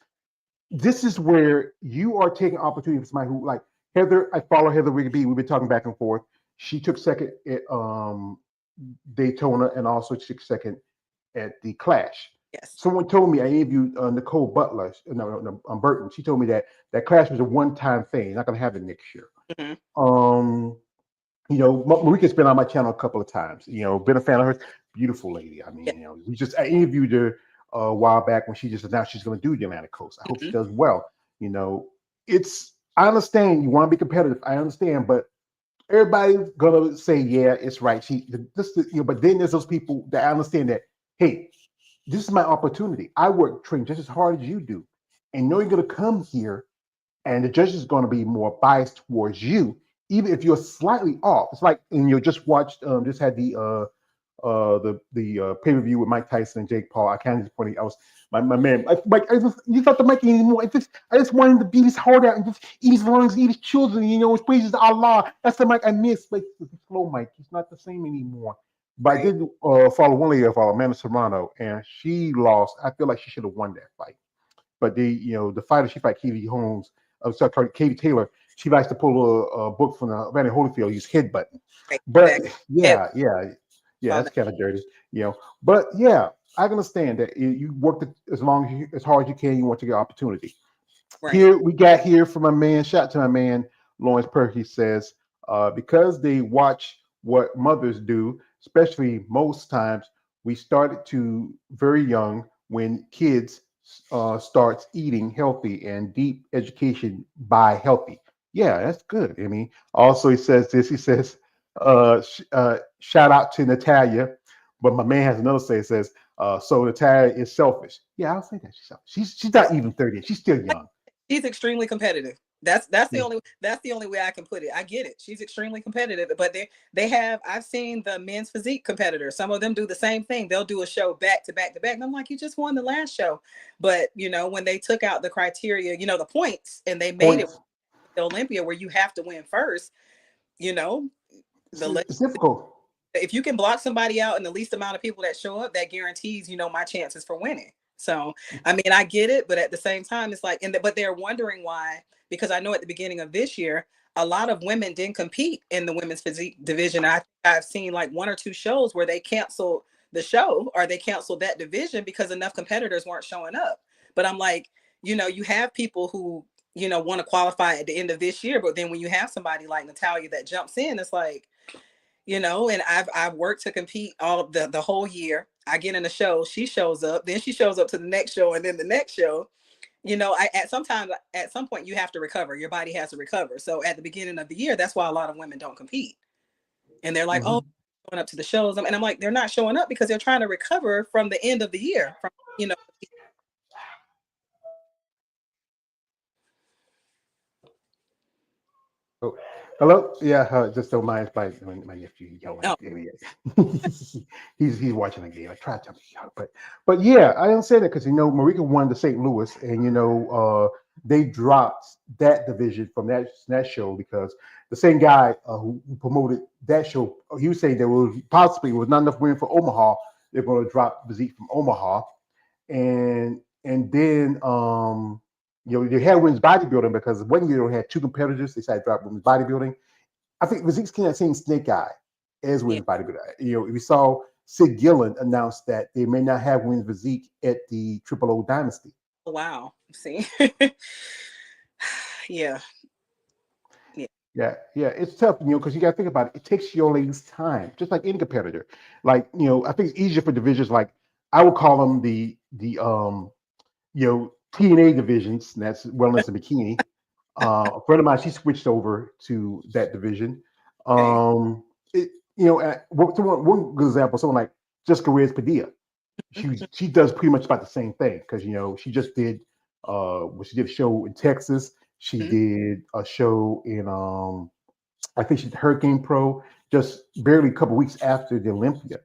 this is where you are taking opportunity for somebody who like Heather, I follow Heather Rigby. We've been talking back and forth. She took second at Daytona and also took second at the Clash. Yes. Someone told me I interviewed Nicole Butler, Burton. She told me that that class was a one-time thing, not gonna have it next year. Hmm. Um, Marika's been on my channel a couple of times. Been a fan of hers. Beautiful lady. I Yeah. mean, I interviewed her a while back when she just announced she's going to do the Atlantic Coast. I hope she Hmm. does well. You know, I understand you want to be competitive. I understand, but everybody's gonna say, yeah, it's right. But then there's those people that understand that, hey, this is my opportunity. I work train just as hard as you do, and know you're gonna come here and the judge is going to be more biased towards you, even if you're slightly off. It's like, and you just watched, just had the pay per view with Mike Tyson and Jake Paul. I can't just point. I was my man. You thought the Mike anymore. I just wanted to beat his heart out and just eat his lungs, eat his children. His praises to Allah. That's the Mike I miss. Like the slow Mike. He's not the same anymore. But I Right. did follow one lady I follow, Amanda Serrano, and she lost. I feel like she should have won that fight. But the fighter she fight Katie Holmes, Katie Taylor, she likes to pull a book from the Evander Holyfield, use headbutting. Right. But Exactly. Yeah. yeah, Saw that's that. kind of dirty. But yeah, I can understand that you worked as hard as you can. You want to get opportunity. Right. Here we got here from my man. Shout out to my man Lawrence Perky says, because they watch what mothers do, especially most times we started to very young when kids starts eating healthy and deep education by healthy. Yeah, that's good. I mean, also he says this. He says, shout out to Natalia, but my man has another say. It says, so Natalia is selfish. Yeah, I'll say that she's selfish. She's not even 30. She's still young. She's extremely competitive. That's the Yeah. only way I can put it. I get it. She's extremely competitive, but they have I've seen the men's physique competitors. Some of them do the same thing. They'll do a show back to back to back. And I'm like, you just won the last show. But when they took out the criteria, the points, and they made it Points. the Olympia where you have to win first, you know, It's, the le- it's difficult. if you can block somebody out and the least amount of people that show up, that guarantees, my chances for winning. So, I mean, I get it, but at the same time, it's like, but they're wondering why, because I know at the beginning of this year, a lot of women didn't compete in the women's physique division. I've seen like one or two shows where they canceled the show or they canceled that division because enough competitors weren't showing up. But I'm like, you have people who, want to qualify at the end of this year, but then when you have somebody like Natalia that jumps in, it's like, and I've worked to compete all the whole year. I get in the show, she shows up, then she shows up to the next show, and then the next show. At some point you have to recover. Your body has to recover. So at the beginning of the year, that's why a lot of women don't compete. And they're like, oh, Mhm. showing up to the shows. And I'm like, they're not showing up because they're trying to recover from the end of the year. From you know, Oh, hello. Yeah, just don't mind my nephew yelling. oh He's watching the game. I tried to tell him to yell, but yeah, I understand that because Marika won the St. Louis, and they dropped that division from that show because the same guy who promoted that show, he was saying there was not enough women for Omaha. They're going to drop Physique from Omaha, and then they had women's bodybuilding because one year they had two competitors. They decided to drop women's bodybuilding. I think Physique's kind of same snake eye as yeah. women's bodybuilding. We saw Sid Gillen announce that they may not have women's physique at the Triple O Dynasty. Oh, wow. See, yeah, yeah, Yeah, it's tough, because you got to think about it. It takes your ladies time, just like any competitor. Like, I think it's easier for divisions like I would call them the TNA divisions, and that's wellness and bikini. A friend of mine, she switched over to that division. okay. It, one good example, someone like Jessica Reyes Padilla. She does pretty much about the same thing because she just did she did a show in Texas. She Mhm. did a show in I think she did Hurricane Pro just barely a couple weeks after the Olympia.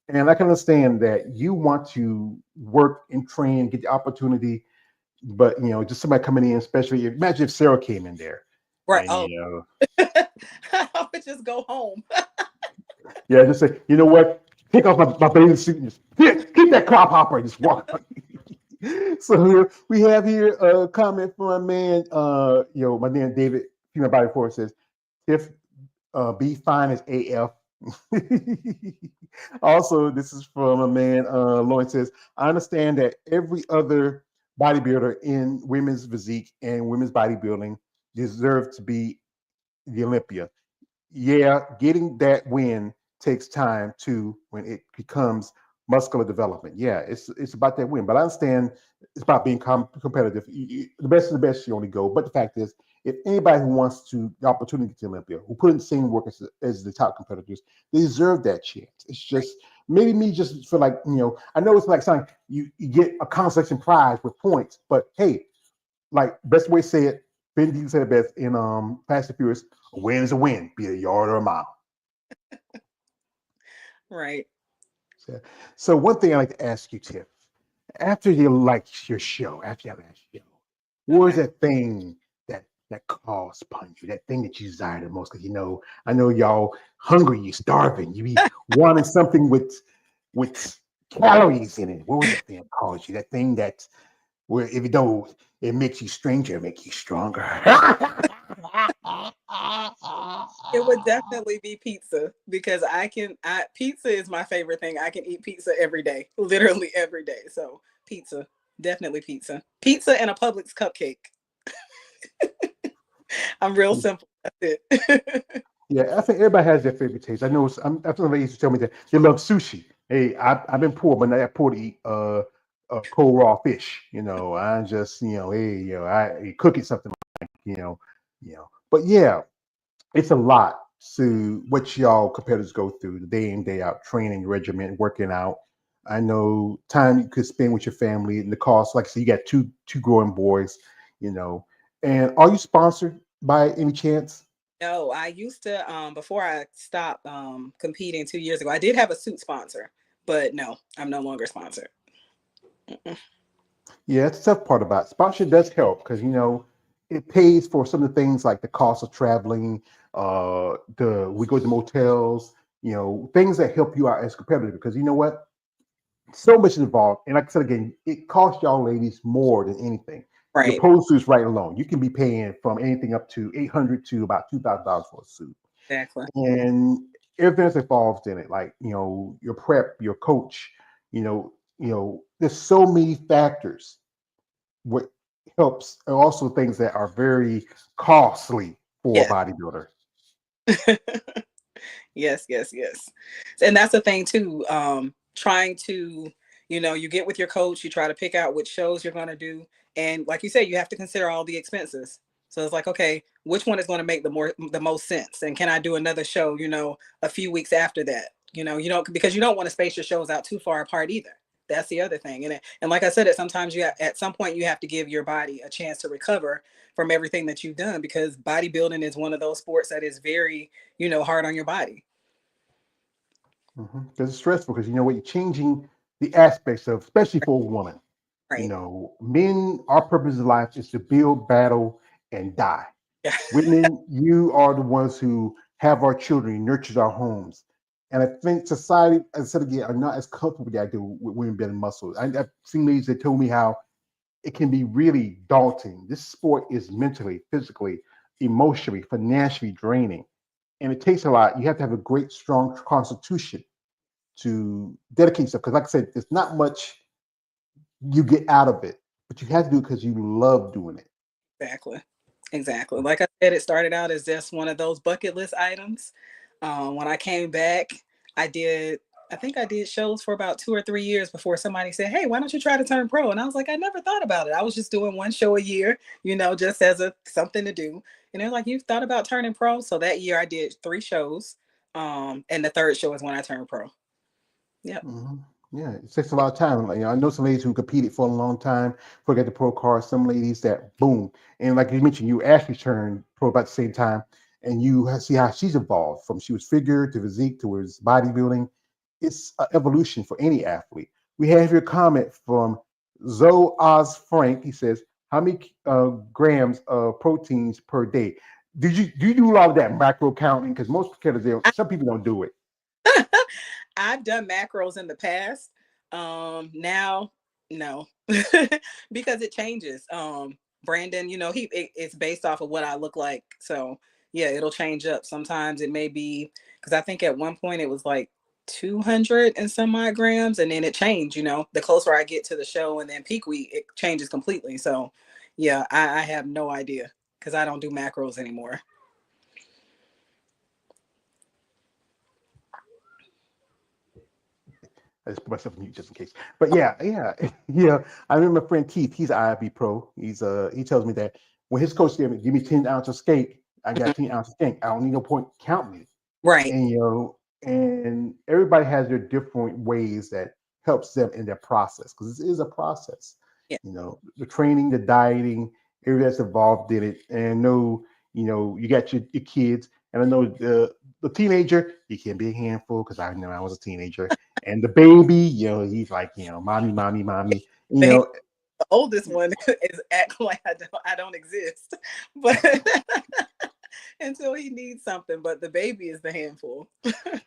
And I can understand that you want to work and train, get the opportunity, but just somebody coming in, especially imagine if Sarah came in there, Right. and Oh, I would just go home. yeah, just say, you know what, take off my bathing suit and just hit that crop hopper and just walk. So here we have here a comment from my man, my man David Peanut Butter Force says, "If be fine as AF, Also, this is from a man, Lloyd says, I understand that every other bodybuilder in women's physique and women's bodybuilding deserve to be the Olympia. Yeah, getting that win takes time too when it becomes muscular development. Yeah, it's about that win. But I understand it's about being competitive. The best of the best, you only go. But the fact is, if anybody who wants to the opportunity to Olympia, who put in the same work as the top competitors, they deserve that chance. It's Right. just maybe me just feel like, I know it's like something you get a consolation prize with points, but hey, like best way to say it, Ben Diesel said it best in Fast and Furious, a win is a win, be it a yard or a mile. Right. So one thing I like to ask you, Tiff, after you like your show, after your last show, what was Okay. that thing that caused upon you, that thing that you desire the most? Because I know y'all hungry, you starving, you be wanting something with calories in it. What was that thing that caused you? That thing that where if you don't, it makes you stranger, it makes you stronger. It would definitely be pizza because pizza is my favorite thing. I can eat pizza every day, literally every day. So pizza, definitely pizza. Pizza and a Publix cupcake. I'm real simple. That's it. Yeah, I think everybody has their favorite taste. I know somebody used to tell me that they love sushi. Hey, I've been poor, but not that poor to eat cold raw fish. I just hey, I cook it something like But yeah, it's a lot to what y'all competitors go through the day in day out, training regimen, working out. I know time you could spend with your family and the cost. Like I said, you got two growing boys. You know, and are you sponsored by any chance? No, I used to before I stopped competing 2 years ago. I did have a suit sponsor, but no, I'm no longer sponsored. Mm-mm. Yeah, it's the tough part about it. Sponsorship does help because it pays for some of the things like the cost of traveling, the we go to motels, things that help you out as a competitor. Because you know what, so much involved, and like I said again, it costs y'all ladies more than anything. Your Right. pole suits right alone, you can be paying from anything up to 800 to about $2,000 for a suit, Exactly. and everything that's involved in it, like your prep, your coach, there's so many factors what helps and also things that are very costly for a Yes. bodybuilder. Yes, yes, yes. And that's the thing too. Trying to, you get with your coach, you try to pick out which shows you're going to do. And like you said, you have to consider all the expenses. So it's like, okay, which one is going to make the most sense? And can I do another show, a few weeks after that? Because you don't want to space your shows out too far apart either. That's the other thing. And like I said, sometimes at some point you have to give your body a chance to recover from everything that you've done because bodybuilding is one of those sports that is very, hard on your body. Because it's stressful because you know what, you're changing the aspects of, especially for a woman. Right. Men, our purpose in life is to build, battle, and die. Yeah. Women, you are the ones who have our children, nurtures our homes. And I think society, as I said again, are not as comfortable with the idea with women building muscles. I've seen ladies that told me how it can be really daunting. This sport is mentally, physically, emotionally, financially draining. And it takes a lot. You have to have a great, strong constitution to dedicate yourself. Because, like I said, there's not much you get out of it, but you have to do it because you love doing it. Exactly. Exactly. Like I said, it started out as just one of those bucket list items. When I came back, I did, I think I did shows for about 2 or 3 years before somebody said, "Hey, why don't you try to turn pro?" And I was like, I never thought about it. I was just doing one show a year, just as a something to do. And they're like, "You've thought about turning pro?" So that year I did 3 shows. And the third show is when I turned pro. Yep. hmm Yeah, it takes a lot of time. Like, I know some ladies who competed for a long time, forget the pro card. Some ladies that boom, and like you mentioned, you actually turned pro about the same time, and see how she's evolved from she was figure to physique towards bodybuilding. It's an evolution for any athlete. We have your comment from Zoe Oz Frank. He says, "How many grams of proteins per day?" Do you do a lot of that macro counting? Because most competitors, some people don't do it. I've done macros in the past. Now, no, because it changes. Brandon, it's based off of what I look like. So, yeah, it'll change up. Sometimes it may be, because I think at one point it was like 200 and some odd grams, and then it changed. The closer I get to the show, and then peak week, it changes completely. So, yeah, I have no idea because I don't do macros anymore. I just put myself on mute just in case. But yeah, yeah, yeah. I remember my friend Keith. He's an IFB pro. He tells me that when his coach give me 10 ounces of steak, I got 10 ounces of steak. I don't need no point counting it. Right. And and everybody has their different ways that helps them in their process because this is a process. Yeah. The training, the dieting, everything that's involved in it. And no, you got your kids, and I know the teenager, he can be a handful because I know I was a teenager, and the baby, he's like, mommy, mommy, mommy, The oldest one is acting like I don't exist, but until he needs something. But the baby is the handful.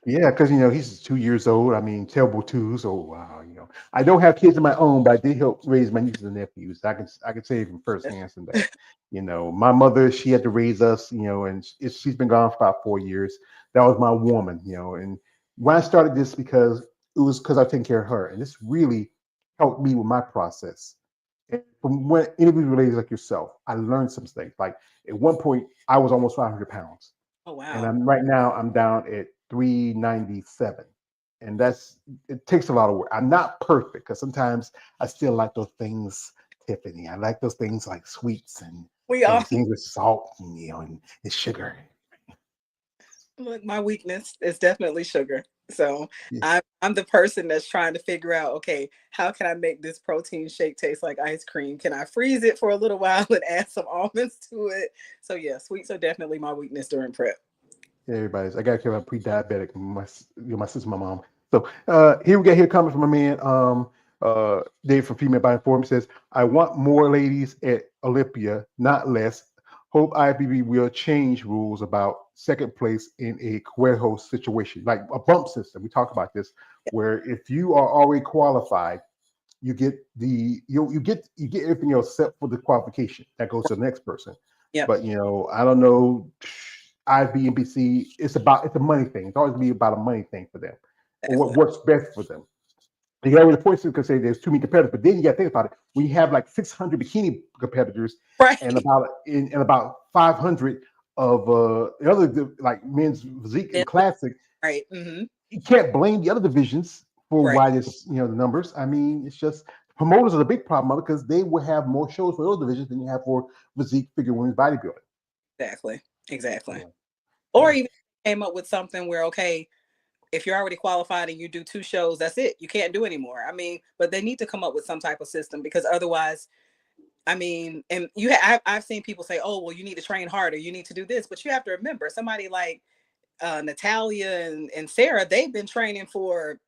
Yeah, because he's 2 years old. I mean, terrible too. So wow, I don't have kids of my own, but I did help raise my nieces and nephews. I can say from firsthand from that. My mother, she had to raise us. And she's been gone for about 4 years. That was my woman. And when I started this, it was because I was taking care of her, and this really helped me with my process. And from when interviews related like yourself, I learned some things. Like at one point, I was almost 500 pounds. Oh And wow. I'm down at 397. And it takes a lot of work. I'm not perfect because sometimes I still like those things, Tiffany. I like those things like sweets and We all things with salt and sugar. look. My weakness is definitely sugar. So Yeah, I'm the person that's trying to figure out, okay, how can I make this protein shake taste like ice cream? Can I freeze it for a little while and add some almonds to it? So yeah, sweets are definitely my weakness during prep. I got to care about pre-diabetic. My sister, my mom. So here we got here coming from a man. Dave from Female Body Forum says, "I want more ladies at Olympia, not less. Hope IFBB will change rules about second place in a Cuejo situation, like a bump system. We talked about this, where if you are already qualified, you get you get everything else set for the qualification that goes to the next person. Yep. But I don't know. IB and BC, it's a money thing. It's always be about a money thing for them, or what Exactly. works best for them. You got with the point system can say there's too many competitors, but then you got to think about it. We have like 600 bikini competitors and Right. about 500 of the other like men's physique Yeah, and classic. right. Hmm. You can't blame the other this for Right. why this, the numbers. I mean, it's just promoters are the big problem of it because they will have more shows for those divisions than you have for physique, figure, women's bodybuilding. Exactly. Exactly. Yeah, Or yeah, even came up with something where, okay, if you're already qualified and you do two shows, that's it. You can't do anymore. I mean, but they need to come up with some type of system because otherwise, I mean, and I've seen people say, oh, well, you need to train harder. You need to do this. But you have to remember somebody like Natalia and Sarah, they've been training for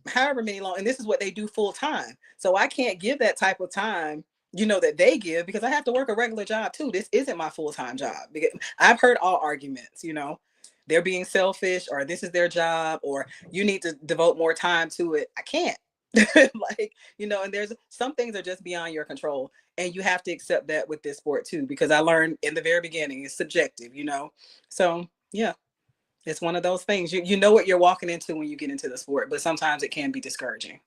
however many long, and this is what they do full time. So I can't give that type of time, that they give because I have to work a regular job too. This isn't my full time job. Because I've heard all arguments, they're being selfish or this is their job or you need to devote more time to it. I can't. Like, and there's some things are just beyond your control. And you have to accept that with this sport too, because I learned in the very beginning it's subjective. So yeah, it's one of those things. You know what you're walking into when you get into the sport, but sometimes it can be discouraging.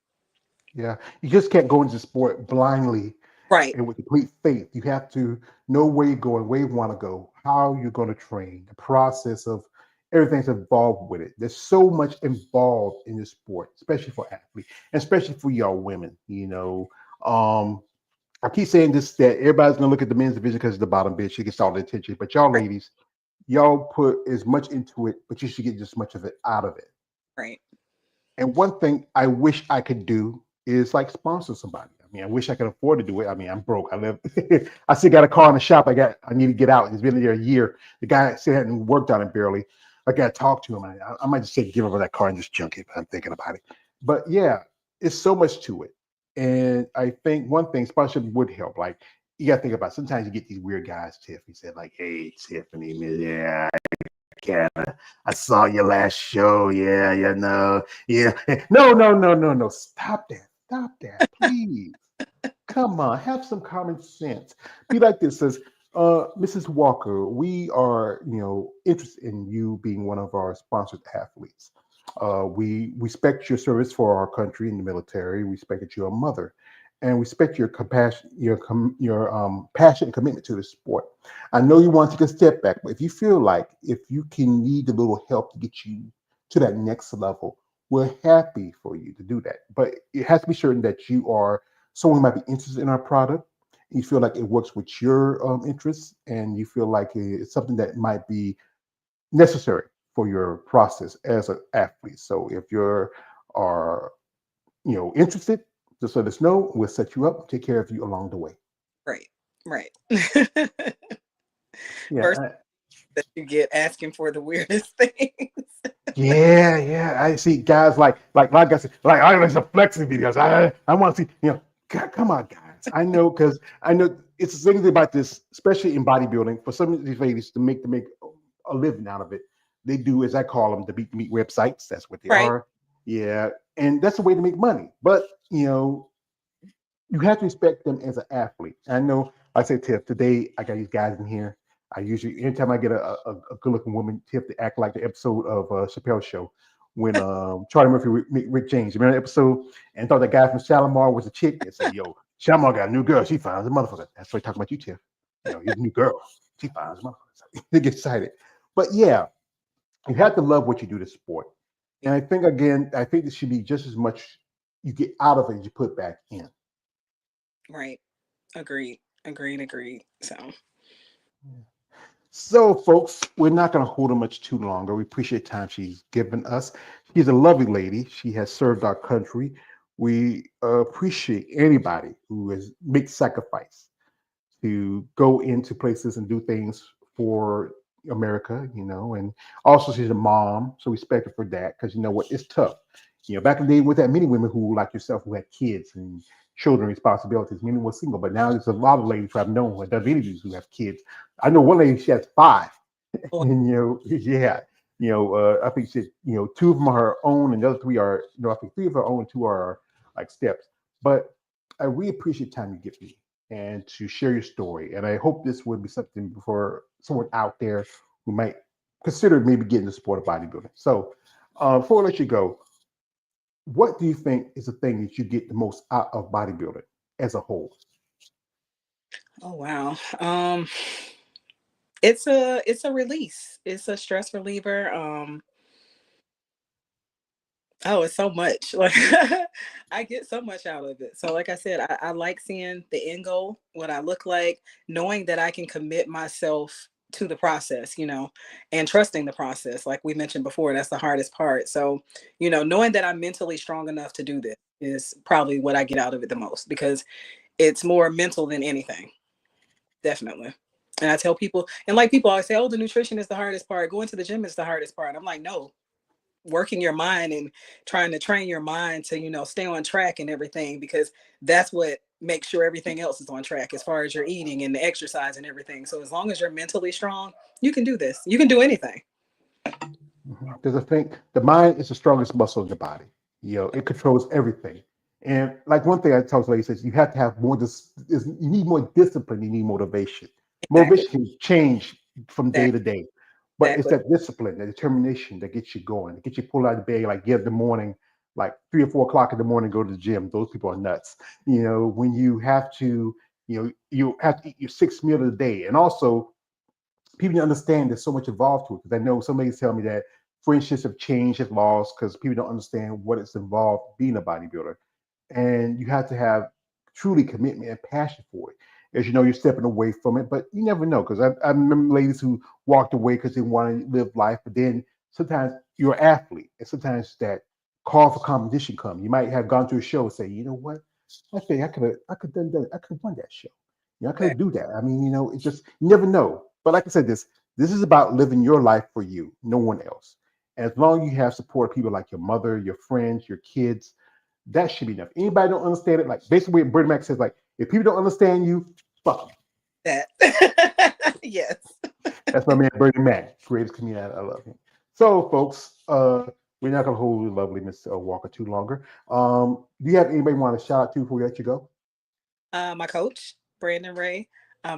yeah. You just can't go into sport blindly Right. and with complete faith. You have to know where you're going, where you want to go, how you're going to train, the process of everything's involved with it. There's so much involved in this sport, especially for athletes, and especially for y'all women. I keep saying this that everybody's gonna look at the men's division because it's the bottom bitch. She gets all the attention, but y'all Right. ladies, y'all put as much into it, but you should get just as much of it out of it. Right. And one thing I wish I could do is like sponsor somebody. I mean, I wish I could afford to do it. I mean, I'm broke. I live. I still got a car in the shop. I need to get out. It's been there a year. The guy still hadn't worked on it barely. I got to talk to him. I might just say give him that car and just junk it. But I'm thinking about it. But yeah, it's so much to it. And I think one thing sponsorship would help. Like you got to think about. Sometimes you get these weird guys. Tiffany said like, "Hey, Tiffany, yeah, I saw your last show. Yeah, yeah. No, no, no, no, no. Stop that, please. Come on, have some common sense. Be like this. Says Mrs. Walker, we are, interested in you being one of our sponsored athletes. We respect your service for our country in the military. We respect that you're a mother, and respect your compassion, your passion and commitment to the sport. I know you want to take a step back, but if you feel like if you can need a little help to get you to that next level, we're happy for you to do that. But it has to be certain that you are someone who might be interested in our product, you feel like it works with your interests, and you feel like it's something that might be necessary for your process as an athlete. So if you're are interested, just let us know. We'll set you up, take care of you along the way. Right. Right. Yeah, First that you get asking for the weirdest things. yeah. I see guys like I said, like I like some flexing videos. I want to see, come on, guys. I know because I know it's the thing about this, especially in bodybuilding. For some of these ladies to make a living out of it, they do as I call them the beat meat websites. That's what they Right. are. Yeah, and that's a way to make money. But you have to respect them as an athlete. I know, like I said, Tiff, today I got these guys in here. I usually, anytime I get a good looking woman, Tiff, to act like the episode of Chappelle Show when Charlie Murphy met Rick James. Remember that episode? And thought that guy from Shalimar was a chick and said, yo, Shalimar got a new girl. She finds a motherfucker. That's what talking about you, Tiff. He's a new girl. She finds a motherfucker. They get excited. But yeah, you have to love what you do to sport. And I think, again, I think this should be just as much you get out of it as you put back in. Right. Agreed. Agreed. Agreed. So, So, folks, we're not going to hold her much too longer. We appreciate the time she's given us. She's a lovely lady. She has served our country. We appreciate anybody who has made sacrifice to go into places and do things for America, and also she's a mom, so respect her for that, because you know what, it's tough. Back in the day with that many women who like yourself who had kids and children responsibilities, many were single, but now there's a lot of ladies who I've known who have done interviews who have kids. I know one lady, she has five. oh, And yeah, I think she, two of them are her own, and the other three are, I think three of her own, two are like steps. But I really appreciate the time you give me and to share your story. And I hope this would be something for someone out there who might consider maybe getting the sport of bodybuilding. So before I let you go, what do you think is the thing that you get the most out of bodybuilding as a whole? oh wow. It's a release. It's a stress reliever. Oh, it's so much. Like I get so much out of it. So like I said, I like seeing the end goal, what I look like, knowing that I can commit myself to the process, and trusting the process. Like we mentioned before, that's the hardest part. So, knowing that I'm mentally strong enough to do this is probably what I get out of it the most because it's more mental than anything. Definitely. And I tell people, and like people always say, oh, the nutrition is the hardest part. Going to the gym is the hardest part. I'm like, no, working your mind and trying to train your mind to stay on track and everything because that's what makes sure everything else is on track as far as your eating and the exercise and everything. So as long as you're mentally strong, you can do this, you can do anything. Because I think the mind is the strongest muscle in the body. It controls everything. And like one thing I tell ladies is you have to have more. You need more discipline. You need motivation. Exactly. Motivation can change from day Exactly. to day, but it's Exactly. that discipline, that determination that gets you going, that gets you pulled out of bed, like get in the morning, like 3 or 4 o'clock in the morning, go to the gym. Those people are nuts. When you have to, you have to eat your sixth meal of the day, and also people don't understand there's so much involved to it. Because I know some ladies tell me that friendships have changed, have lost, because people don't understand what it's involved being a bodybuilder. And you have to have truly commitment and passion for it. As you know, you're stepping away from it, but you never know. Because I remember ladies who walked away because they wanted to live life, but then sometimes you're an athlete, and sometimes that call for competition come. You might have gone to a show and say, you know what, I think I could have won that show. I could Exactly. do that. I mean, it's just you never know. But like I said, this is about living your life for you, no one else. And as long as you have support of people like your mother, your friends, your kids, that should be enough. Anybody don't understand it, like basically what Bernie Mac says, like if people don't understand you, fuck them. That. Yes. That's my man Bernie Mac, greatest comedian. I love him. So, folks, we're not gonna hold the lovely Miss Walker too longer. Do you have anybody you want to shout out to before we let you go? My coach, Brandon Ray,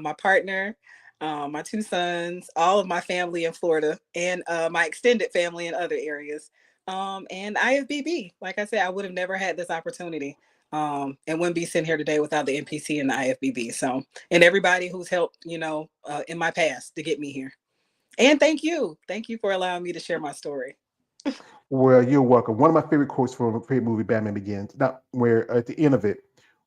my partner. my two sons, all of my family in Florida, and my extended family in other areas. And IFBB, like I said, I would have never had this opportunity, and wouldn't be sitting here today without the NPC and the IFBB. So, and everybody who's helped, in my past to get me here. And thank you for allowing me to share my story. Well, you're welcome. One of my favorite quotes from a favorite movie, Batman Begins, not where at the end of it,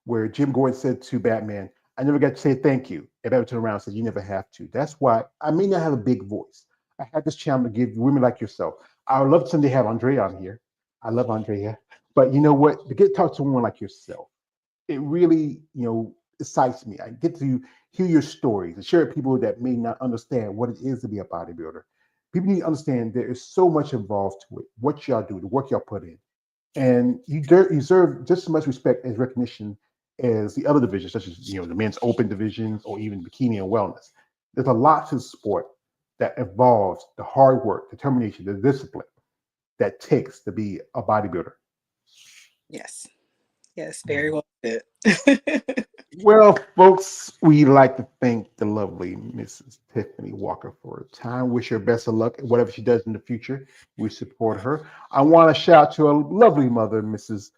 where Jim Gordon said to Batman, "I never got to say thank you." And Batman turned around and said, "You never have to." That's why I may not have a big voice. I had this channel to give women like yourself. I would love to someday have Andrea on here. I love Andrea, but you know what? To get to talk to someone like yourself, it really, excites me. I get to hear your stories and share with people that may not understand what it is to be a bodybuilder. People need to understand there is so much involved to it. What y'all do, the work y'all put in, and you deserve just as much respect as recognition as the other divisions, such as the men's open divisions or even bikini and wellness. There's a lot to the sport that involves the hard work, determination, the discipline that takes to be a bodybuilder. Yes. Yes, very well said. Well, folks, we like to thank the lovely Mrs. Tiffany Walker for her time. Wish her best of luck in whatever she does in the future. We support her. I want to shout to a lovely mother, Mrs.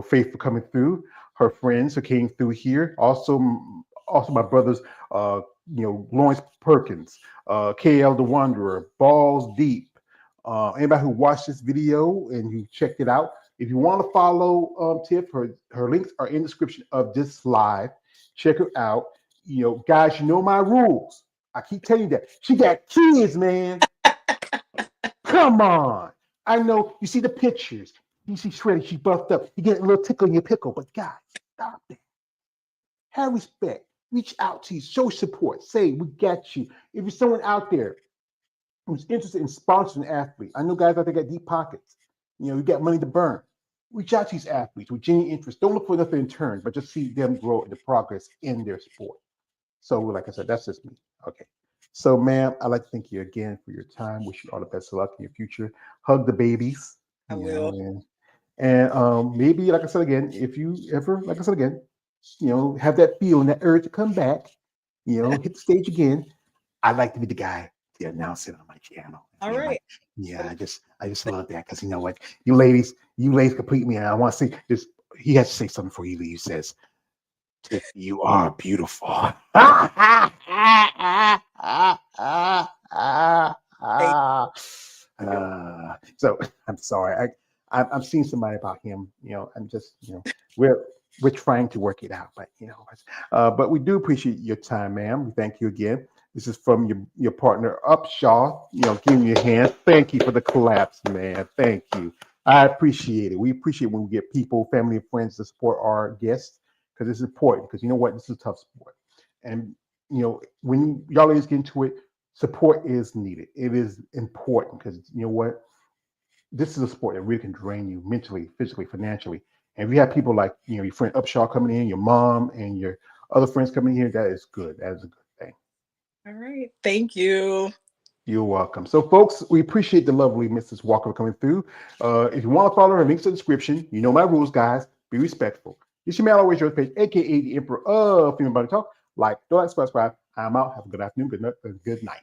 Faith, for coming through. Her friends who came through here. Also my brothers, Lawrence Perkins, KL the Wanderer, Balls Deep. Anybody who watched this video and who checked it out. If you want to follow Tiff, her links are in the description of this live. Check her out. Guys, you know my rules. I keep telling you that. She got kids, man. Come on. I know you see the pictures. You see Shreddy, she buffed up. You get a little tickle in your pickle. But guys, stop that. Have respect. Reach out to you. Show support. Say, we got you. If you're someone out there who's interested in sponsoring an athlete, I know guys out there got deep pockets. You got money to burn. Reach out to these athletes with genuine interest. Don't look for nothing in turn, but just see them grow the progress in their sport. So, like I said, that's just me. Okay. So, ma'am, I'd like to thank you again for your time. Wish you all the best of luck in your future. Hug the babies. I will. And maybe, like I said again, if you ever, like I said again, have that feeling, that urge to come back, hit the stage again. I'd like to be the guy to announce it on my channel. All right. I just love that because you know what, you ladies complete me, and I want to see this. He has to say something for you. He says, "Tiff, you are beautiful." So I'm sorry. I'm seeing somebody about him. I'm just we're trying to work it out, but we do appreciate your time, ma'am. We thank you again. This is from your partner Upshaw. Giving you a hand. Thank you for the collapse, man. Thank you. I appreciate it. We appreciate when we get people, family, and friends to support our guests because this is important. Because you know what, this is a tough sport, and when y'all ladies get into it, support is needed. It is important because you know what, this is a sport that really can drain you mentally, physically, financially. And if you have people like your friend Upshaw coming in, your mom, and your other friends coming here, that is good. That is a good thing. All right. Thank you. You're welcome. So, folks, we appreciate the lovely Mrs. Walker coming through. If you want to follow her, links in the description. You know my rules, guys. Be respectful. This is your Always Yours page, aka the Emperor of Female Body Talk. Like, don't like, subscribe. I'm out. Have a good afternoon, good night, good night.